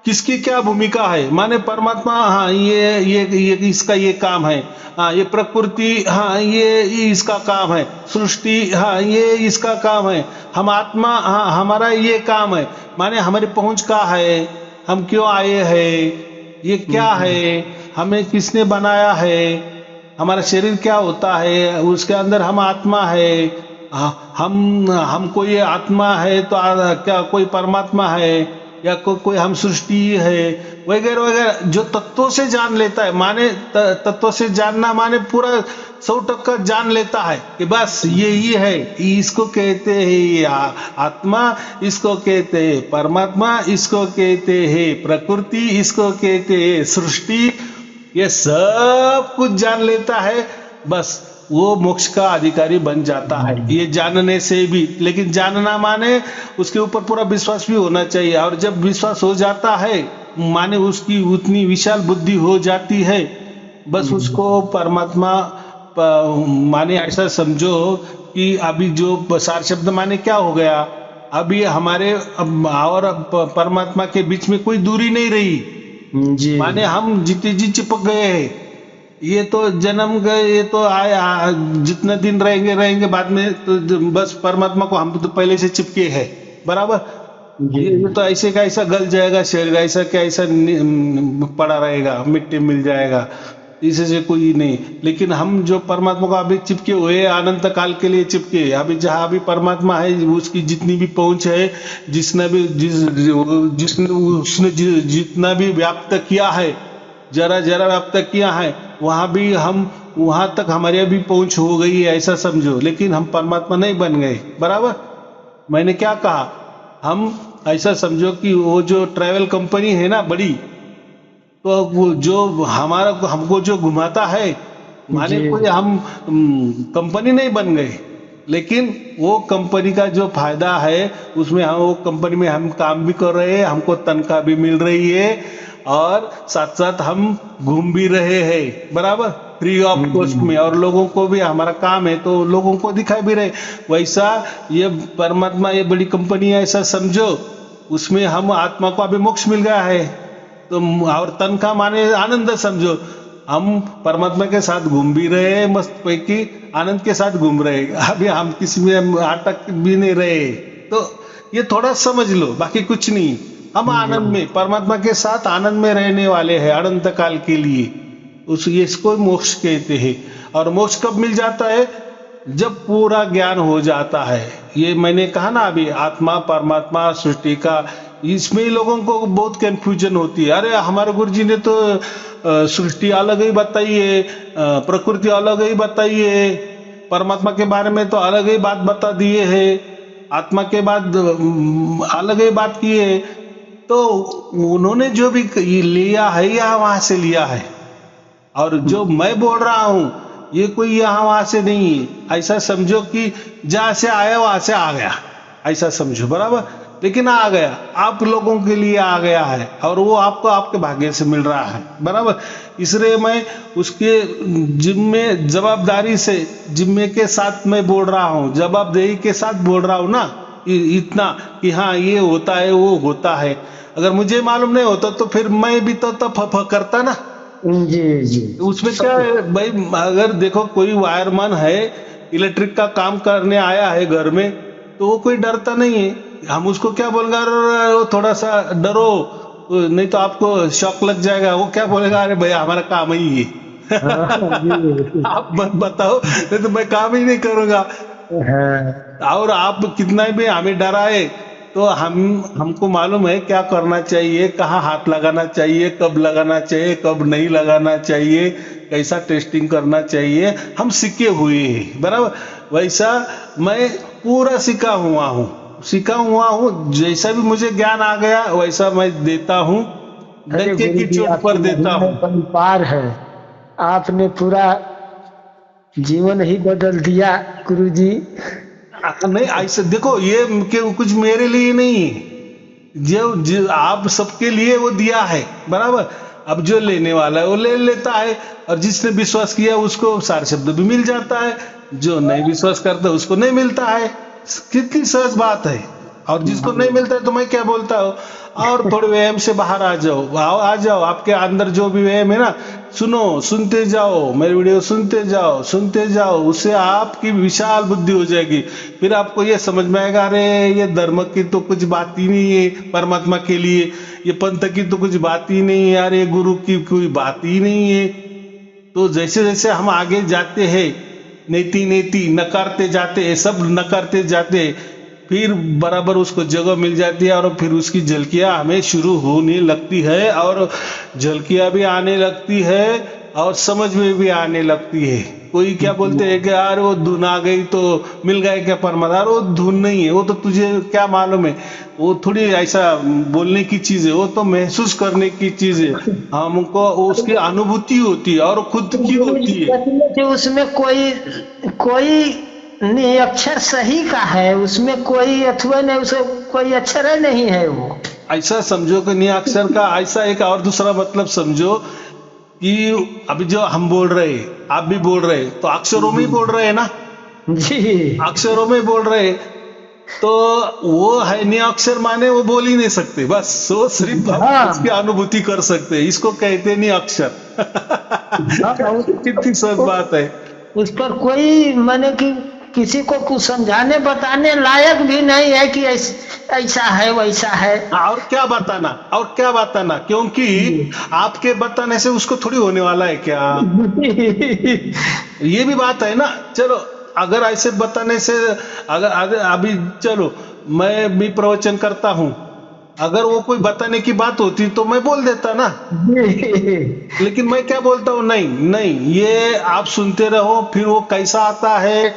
किसकी क्या भूमिका है, माने परमात्मा, हाँ ये इसका ये काम है, हाँ ये प्रकृति, हाँ ये इसका काम है, सृष्टि, हाँ ये इसका काम है, हम आत्मा, हाँ हमारा ये काम है, माने हमारी पहुंच क्या है, हम क्यों आए हैं, ये क्या है, हमें किसने बनाया है, हमारा शरीर क्या होता है, उसके अंदर हम आत्मा है, हम कोई आत्मा है तो क्या कोई परमात्मा है, या कोई हम सृष्टि है, वगैरह वगैरह। जो तत्वों से जान लेता है, माने तत्वों से जानना माने पूरा 100% जान लेता है कि बस यही है, इसको कहते हैं आत्मा, इसको कहते हैं परमात्मा, इसको कहते हैं प्रकृति, इसको कहते हैं सृष्टि, ये सब कुछ जान लेता है। बस वो मोक्ष का अधिकारी बन जाता है, ये जानने से भी। लेकिन जानना माने उसके ऊपर पूरा विश्वास भी होना चाहिए, और जब विश्वास हो जाता है माने उसकी उतनी विशाल बुद्धि हो जाती है, बस उसको परमात्मा माने ऐसा समझो कि अभी जो सार शब्द माने क्या हो गया, अभी हमारे और परमात्मा के बीच में कोई दूरी नहीं रही जी माने हम जीते जी चिपक गए हैं। ये तो जन्म गए, ये तो आए जितना दिन रहेंगे रहेंगे, बाद में तो बस परमात्मा को हम तो पहले से चिपके हैं, बराबर। ये तो ऐसे का ऐसा गल जाएगा शरीर, ऐसा क्या ऐसा पड़ा रहेगा, मिट्टी मिल जाएगा, इससे कोई नहीं। लेकिन हम जो परमात्मा को अभी चिपके हुए अनंत काल के लिए चिपके, अभी जहाँ अभी परमात्मा है उसकी जितनी भी पहुंच है, जिसने उसने जितना भी व्याप्त किया है, जरा जरा व्याप्त किया है, वहां भी हम वहां तक हमारी अभी पहुंच हो गई है, ऐसा समझो। लेकिन हम परमात्मा नहीं बन गए, बराबर। मैंने क्या कहा, हम ऐसा समझो कि वो जो ट्रैवल कंपनी है ना बड़ी, तो वो जो हमारा हमको जो घुमाता है माने कोई हम कंपनी नहीं बन गए, लेकिन वो कंपनी का जो फायदा है उसमें हम वो कंपनी में हम काम भी कर रहे हैं, हमको तनख्वाह भी मिल रही है, और साथ साथ हम घूम भी रहे हैं, बराबर, फ्री ऑफ कॉस्ट में। और लोगों को भी हमारा काम है तो लोगों को दिखा भी रहे। वैसा ये परमात्मा ये बड़ी कंपनी है, ऐसा समझो, उसमें हम आत्मा को अभी मोक्ष मिल गया है, तो और तनख्वाह माने आनंद समझो, हम परमात्मा के साथ घूम भी रहे हैं, मस्त पैकी आनंद के साथ घूम रहे, अभी हम किसी में अटक भी नहीं रहे। तो ये थोड़ा समझ लो, बाकी कुछ नहीं। हम आनंद में परमात्मा के साथ आनंद में रहने वाले हैं अनंत काल के लिए, इसको मोक्ष कहते हैं। और मोक्ष कब मिल जाता है, जब पूरा ज्ञान हो जाता है। ये मैंने कहा ना अभी, आत्मा परमात्मा सृष्टि का, इसमें लोगों को बहुत कंफ्यूजन होती है। अरे हमारे गुरुजी ने तो सृष्टि अलग ही बताई है, प्रकृति अलग ही बताई है, परमात्मा के बारे में तो अलग ही बात बता दिए है, आत्मा के बाद अलग ही बात की है। तो उन्होंने जो भी लिया है या वहां से लिया है, और जो मैं बोल रहा हूं ये कोई यहाँ वहां से नहीं है। ऐसा समझो कि जहां से आया वहां से आ गया, ऐसा समझो, बराबर। लेकिन आ गया, आप लोगों के लिए आ गया है, और वो आपको आपके भाग्य से मिल रहा है, बराबर। इसलिए मैं उसके जिम्मे जवाबदारी से, जिम्मे के साथ मैं बोल रहा हूँ, जवाबदेही के साथ बोल रहा हूँ ना, इतना कि हाँ ये होता है वो होता है। अगर मुझे मालूम नहीं होता तो फिर मैं भी तो फ करता ना। जी जी, उसमें क्या है भाई, अगर देखो कोई वायरमैन है, इलेक्ट्रिक का काम करने आया है घर में, तो वो कोई डरता नहीं है। हम उसको क्या बोलेगा, थोड़ा सा डरो, नहीं तो आपको शॉक लग जाएगा। वो क्या बोलेगा, अरे भैया हमारा काम ही है। आप मत बताओ, नहीं तो मैं काम ही नहीं करूंगा। और आप कितना भी हमें डराए तो हमको मालूम है क्या करना चाहिए, कहाँ हाथ लगाना चाहिए, कब लगाना चाहिए, कब नहीं लगाना चाहिए, कैसा टेस्टिंग करना चाहिए, हम सीखे हुए हैं, बराबर। वैसा मैं पूरा सीखा हुआ हूँ। जैसा भी मुझे ज्ञान आ गया वैसा मैं देता हूँ, डंके की चोट पर देता हूँ। पार है, आपने पूरा जीवन ही बदल दिया गुरुजी। नहीं ऐसे देखो, ये कुछ मेरे लिए नहीं है, जो आप सबके लिए वो दिया है, बराबर। अब जो लेने वाला है वो ले लेता है, और जिसने विश्वास किया उसको सार शब्द भी मिल जाता है, जो नहीं विश्वास करता उसको नहीं मिलता है। कितनी सहज बात है। और जिसको नहीं मिलता है तो मैं क्या बोलता हूँ, और थोड़े वहम से बाहर आ जाओ, आपके अंदर जो भी वहम है ना, सुनते जाओ, मेरी वीडियो सुनते जाओ, उससे आपकी विशाल बुद्धि हो जाएगी। फिर आपको ये समझ में आएगा, अरे ये धर्म की तो कुछ बात ही नहीं है, परमात्मा के लिए ये पंथ की तो कुछ बात ही नहीं है, अरे गुरु की कोई बात ही नहीं है। तो जैसे जैसे हम आगे जाते हैं, नेति नकारते जाते हैं, सब नकारते जाते हैं, फिर बराबर उसको जगह मिल जाती है, और फिर उसकी झलकियां हमें शुरू होने लगती है, और झलकियां भी आने लगती है, और समझ में भी आने लगती है। कोई क्या बोलते हैं कि यार वो धुन आ गई तो मिल गए क्या परमात्मा, वो धुन नहीं है, वो तो तुझे क्या मालूम है, वो थोड़ी ऐसा बोलने की चीज है, वो तो महसूस करने की चीज है, हमको उसकी अनुभूति होती है और खुद की होती है। उसमें कोई कोई नहीं अक्षर सही का है, उसमें कोई अथवा नहीं, उसमें कोई अक्षर नहीं है। वो ऐसा समझो कि नहीं अक्षर का, ऐसा एक और दूसरा मतलब समझो कि अभी जो हम बोल रहे आप भी बोल रहे तो अक्षरों में ही बोल रहे हैं ना जी, अक्षरों में बोल रहे, तो वो है नहीं अक्षर माने वो बोल ही नहीं सकते, बस वो सिर्फ उसकी अनुभूति कर सकते, इसको कहते नहीं अक्षर। कितनी सच बात है। उस पर कोई माने कि किसी को कुछ समझाने बताने लायक भी नहीं है कि ऐसा है वैसा है। और क्या बताना, और क्या बताना, क्योंकि आपके बताने से उसको थोड़ी होने वाला है क्या। ये भी बात है ना। चलो अगर ऐसे बताने से, अगर अभी चलो मैं भी प्रवचन करता हूँ, अगर वो कोई बताने की बात होती तो मैं बोल देता ना, लेकिन मैं क्या बोलता हूँ, नहीं नहीं ये आप सुनते रहो, फिर वो कैसा आता है,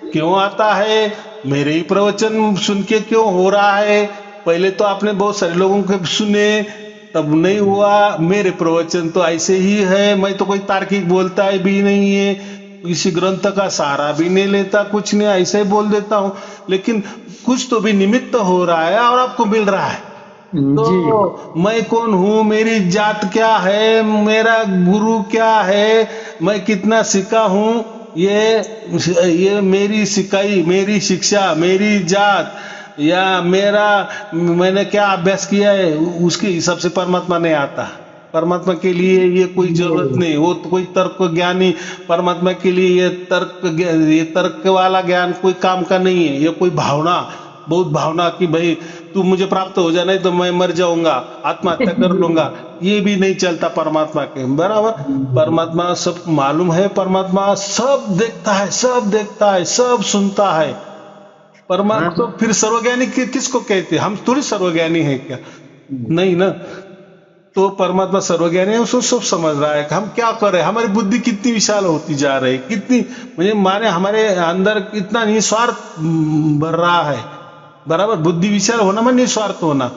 क्यों आता है, मेरे ही प्रवचन सुन के क्यों हो रहा है, पहले तो आपने बहुत सारे लोगों के सुने तब नहीं हुआ, मेरे प्रवचन तो ऐसे ही है, मैं तो कोई तार्किक बोलता है भी नहीं है, किसी ग्रंथ का सहारा भी नहीं लेता, कुछ नहीं, ऐसे ही बोल देता हूँ, लेकिन कुछ तो भी निमित्त हो रहा है और आपको मिल रहा है। तो मैं कौन हूँ, मेरी जात क्या है, मेरा गुरु क्या है, मैं कितना सीखा हूँ, ये मेरी सिकाई, मेरी शिक्षा, मेरी जात या मेरा मैंने क्या अभ्यास किया है, उसके हिसाब से परमात्मा नहीं आता। परमात्मा के लिए ये कोई जरूरत नहीं, वो तो कोई तर्क ज्ञानी, परमात्मा के लिए ये तर्क वाला ज्ञान कोई काम का नहीं है, ये कोई भावना, बहुत भावना कि भाई तू मुझे प्राप्त हो जाए नहीं तो मैं मर जाऊंगा, आत्महत्या कर लूंगा, ये भी नहीं चलता परमात्मा के बराबर। परमात्मा सब मालूम है, परमात्मा सब देखता है, सब देखता है, सब सुनता है। परमात्मा तो फिर सर्वज्ञानी किसको कहते हैं, हम थोड़ी सर्वज्ञानी है क्या, नहीं ना। तो परमात्मा सर्वज्ञानी है, उसको सब समझ रहा है कि हम क्या कर रहे हैं, हमारी बुद्धि कितनी विशाल होती जा रही है, कितनी मुझे माने हमारे अंदर कितना निस्वार्थ भर रहा है, बराबर। बुद्धि विशाल होना में निस्वार्थ होना,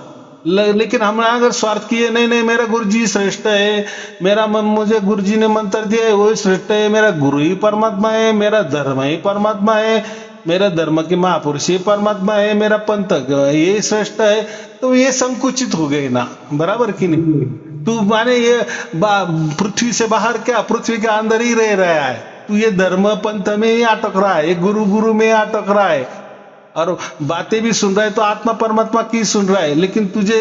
लेकिन हम अगर स्वार्थ किए, नहीं नहीं मेरा गुरु जी श्रेष्ठ है, मेरा मुझे गुरु जी ने मंत्र दिया है वो श्रेष्ठ है, मेरा गुरु ही परमात्मा है, मेरा धर्म ही परमात्मा है, मेरा धर्म के महापुरुष ही परमात्मा है, मेरा पंथ ये श्रेष्ठ है, तो ये संकुचित हो गए ना, बराबर कि नहीं। तू माने ये पृथ्वी से बाहर क्या, पृथ्वी के अंदर ही रह रहा है, तू ये धर्म पंथ में ही अटक रहा है, ये गुरु गुरु में अटक रहा है, और बातें भी सुन रहा है तो आत्मा परमात्मा की सुन रहा है, लेकिन तुझे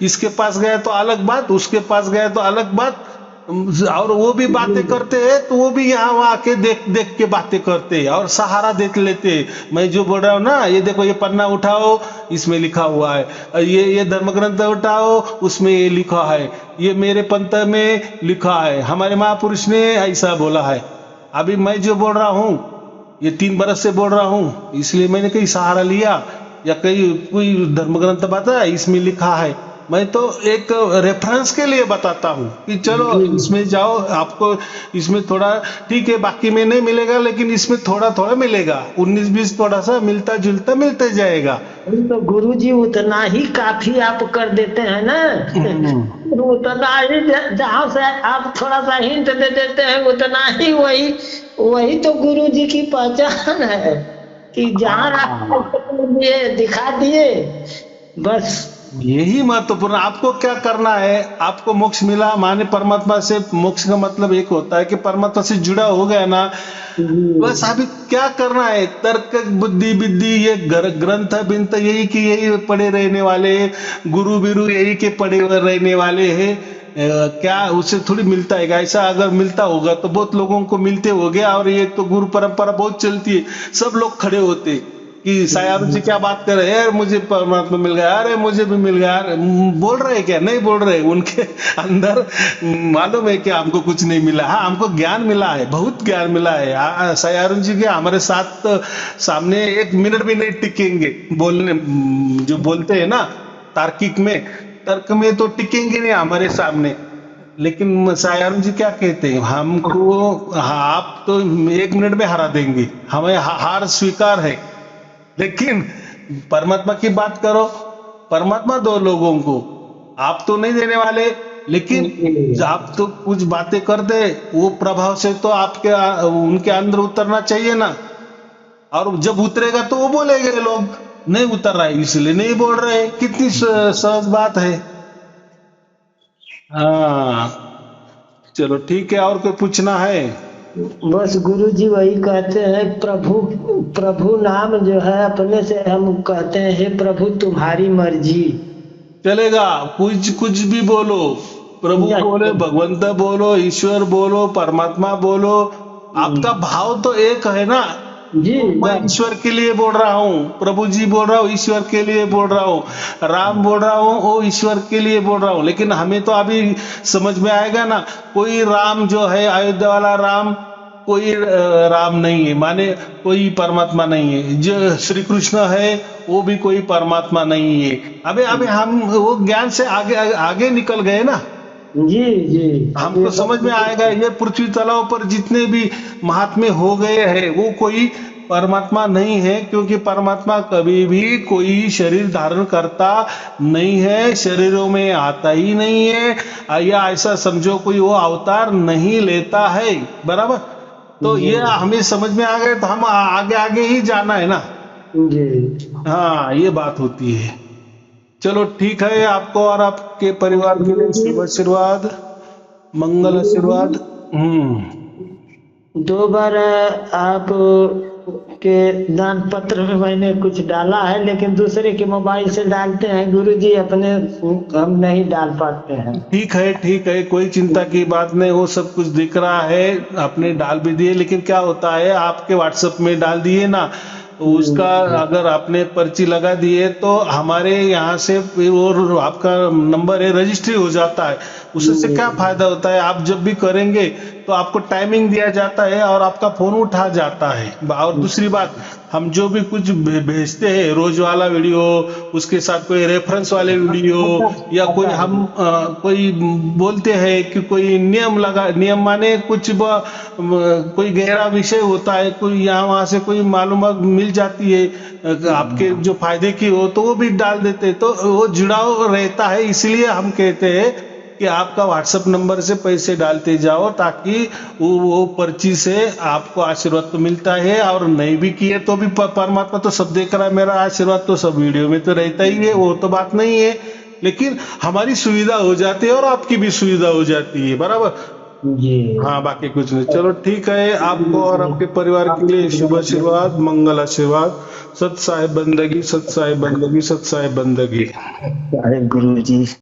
इसके पास गया तो अलग बात, उसके पास गया तो अलग बात, और वो भी बातें करते हैं तो वो भी यहाँ वहां आके देख देख के बातें करते हैं और सहारा देख लेते हैं। मैं जो बोल रहा हूँ ना, ये देखो ये पन्ना उठाओ इसमें लिखा हुआ है, ये धर्म ग्रंथ उठाओ उसमें ये लिखा है, ये मेरे पंथ में लिखा है, हमारे महापुरुष ने ऐसा बोला है। अभी मैं जो बोल रहा हूँ ये 3 बरस से बोल रहा हूँ, इसलिए मैंने कहीं सहारा लिया या कहीं कोई धर्म ग्रंथ बताया इसमें लिखा है, मैं तो एक रेफरेंस के लिए बताता हूँ कि चलो इसमें जाओ, आपको इसमें थोड़ा ठीक है, बाकी में नहीं मिलेगा लेकिन इसमें थोड़ा थोड़ा मिलेगा, 19-20 थोड़ा सा मिलता जुलता मिलते जाएगा। तो गुरुजी उतना ही काफी आप कर देते हैं ना, उतना ही जहाँ से आप थोड़ा सा हिंट दे देते हैं उतना ही वही तो गुरुजी की पहचान है कि जहाँ आप दिखा दिए बस। यही महत्वपूर्ण, आपको क्या करना है, आपको मोक्ष मिला माने परमात्मा से, मोक्ष का मतलब एक होता है कि परमात्मा से जुड़ा हो गया ना, बस अभी क्या करना है, तर्क बुद्धि विद्धि ये ग्रंथ बिंत यही की यही पढ़े रहने वाले, गुरु बिरु यही के पढ़े रहने वाले हैं, क्या उससे थोड़ी मिलता है। ऐसा अगर मिलता होगा तो बहुत लोगों को मिलते हो गया, और ये तो गुरु परंपरा बहुत चलती है, सब लोग खड़े होते कि सायारू जी क्या बात कर रहे हैं, यार मुझे परमात्मा मिल गया, अरे मुझे भी मिल गया, बोल रहे क्या, नहीं बोल रहे, उनके अंदर मालूम है कि हमको कुछ नहीं मिला, हाँ हमको ज्ञान मिला है, बहुत ज्ञान मिला है। सायारू जी के हमारे साथ सामने 1 मिनट भी नहीं टिकेंगे, बोलने जो बोलते हैं ना तार्किक में, तर्क में तो टिकेंगे नहीं हमारे सामने, लेकिन सायाराम जी क्या कहते हैं, हमको आप तो 1 मिनट में हरा देंगे, हमें हार स्वीकार है, लेकिन परमात्मा की बात करो, परमात्मा दो लोगों को, आप तो नहीं देने वाले, लेकिन आप तो कुछ बातें कर दे, वो प्रभाव से तो आपके उनके अंदर उतरना चाहिए ना, और जब उतरेगा तो वो बोलेंगे लोग नहीं उतर रहा है इसलिए नहीं बोल रहे। कितनी सहज बात है। हाँ चलो ठीक है, और कोई पूछना है? बस गुरु जी वही कहते हैं, प्रभु प्रभु नाम जो है अपने से हम कहते हैं, हे प्रभु तुम्हारी मर्जी। चलेगा, कुछ भी बोलो, प्रभु बोले, भगवंत बोलो, ईश्वर बोलो, परमात्मा बोलो, आपका भाव तो एक है ना जी। मैं ईश्वर के लिए बोल रहा हूँ, प्रभु जी बोल रहा हूँ, ईश्वर के लिए बोल रहा हूँ, राम बोल रहा हूँ, वो ईश्वर के लिए बोल रहा हूँ। लेकिन हमें तो अभी समझ में आएगा ना, कोई राम जो है अयोध्या वाला राम कोई राम नहीं है, माने कोई परमात्मा नहीं है। जो श्री कृष्ण है वो भी कोई परमात्मा नहीं है। अबे हम वो ज्ञान से आगे निकल गए ना जी जी। हमको समझ में आएगा, ये पृथ्वी तलाव पर जितने भी महात्मे हो गए हैं वो कोई परमात्मा नहीं है, क्योंकि परमात्मा कभी भी कोई शरीर धारण करता नहीं है, शरीरों में आता ही नहीं है, या ऐसा समझो कोई वो अवतार नहीं लेता है, बराबर। तो ये हमें समझ में आ गए तो हम आगे ही जाना है ना जी। हाँ ये बात होती है। चलो ठीक है, आपको और आपके परिवार के लिए शुभ आशीर्वाद, मंगल आशीर्वाद। 2 बार आप के दान पत्र में मैंने कुछ डाला है, लेकिन दूसरे के मोबाइल से डालते हैं गुरुजी, अपने हम नहीं डाल पाते हैं। ठीक है, कोई चिंता की बात नहीं, वो सब कुछ दिख रहा है, आपने डाल भी दिए, लेकिन क्या होता है आपके व्हाट्सएप में डाल दिए ना, तो उसका अगर आपने पर्ची लगा दिए तो हमारे यहाँ से वो आपका नंबर है रजिस्ट्री हो जाता है। उससे क्या फायदा होता है, आप जब भी करेंगे तो आपको टाइमिंग दिया जाता है और आपका फोन उठा जाता है। और दूसरी बात, हम जो भी कुछ भेजते हैं, रोज वाला वीडियो, उसके साथ कोई रेफरेंस वाले वीडियो, या कोई हम कोई बोलते हैं कि कोई नियम माने कुछ कोई गहरा विषय होता है, कोई यहाँ वहां से कोई मालूमात मिल जाती है आपके जो फायदे की हो, तो वो भी डाल देते, तो वो जुड़ाव रहता है। इसलिए हम कहते हैं कि आपका व्हाट्सएप नंबर से पैसे डालते जाओ, ताकि वो पर्ची से आपको आशीर्वाद तो मिलता है, और नहीं भी किए तो भी परमात्मा तो सब देख रहा है, मेरा आशीर्वाद तो सब वीडियो में तो रहता ही है, वो तो बात नहीं है, लेकिन हमारी सुविधा हो जाती है और आपकी भी सुविधा हो जाती है, बराबर जी। हाँ बाकी कुछ नहीं। चलो ठीक है, आपको और आपके परिवार के लिए शुभ आशीर्वाद, मंगल आशीर्वाद, सत साहिब बंदगी, सत साहिब बंदगी, सत साहिब बंदगी। गुरु जी।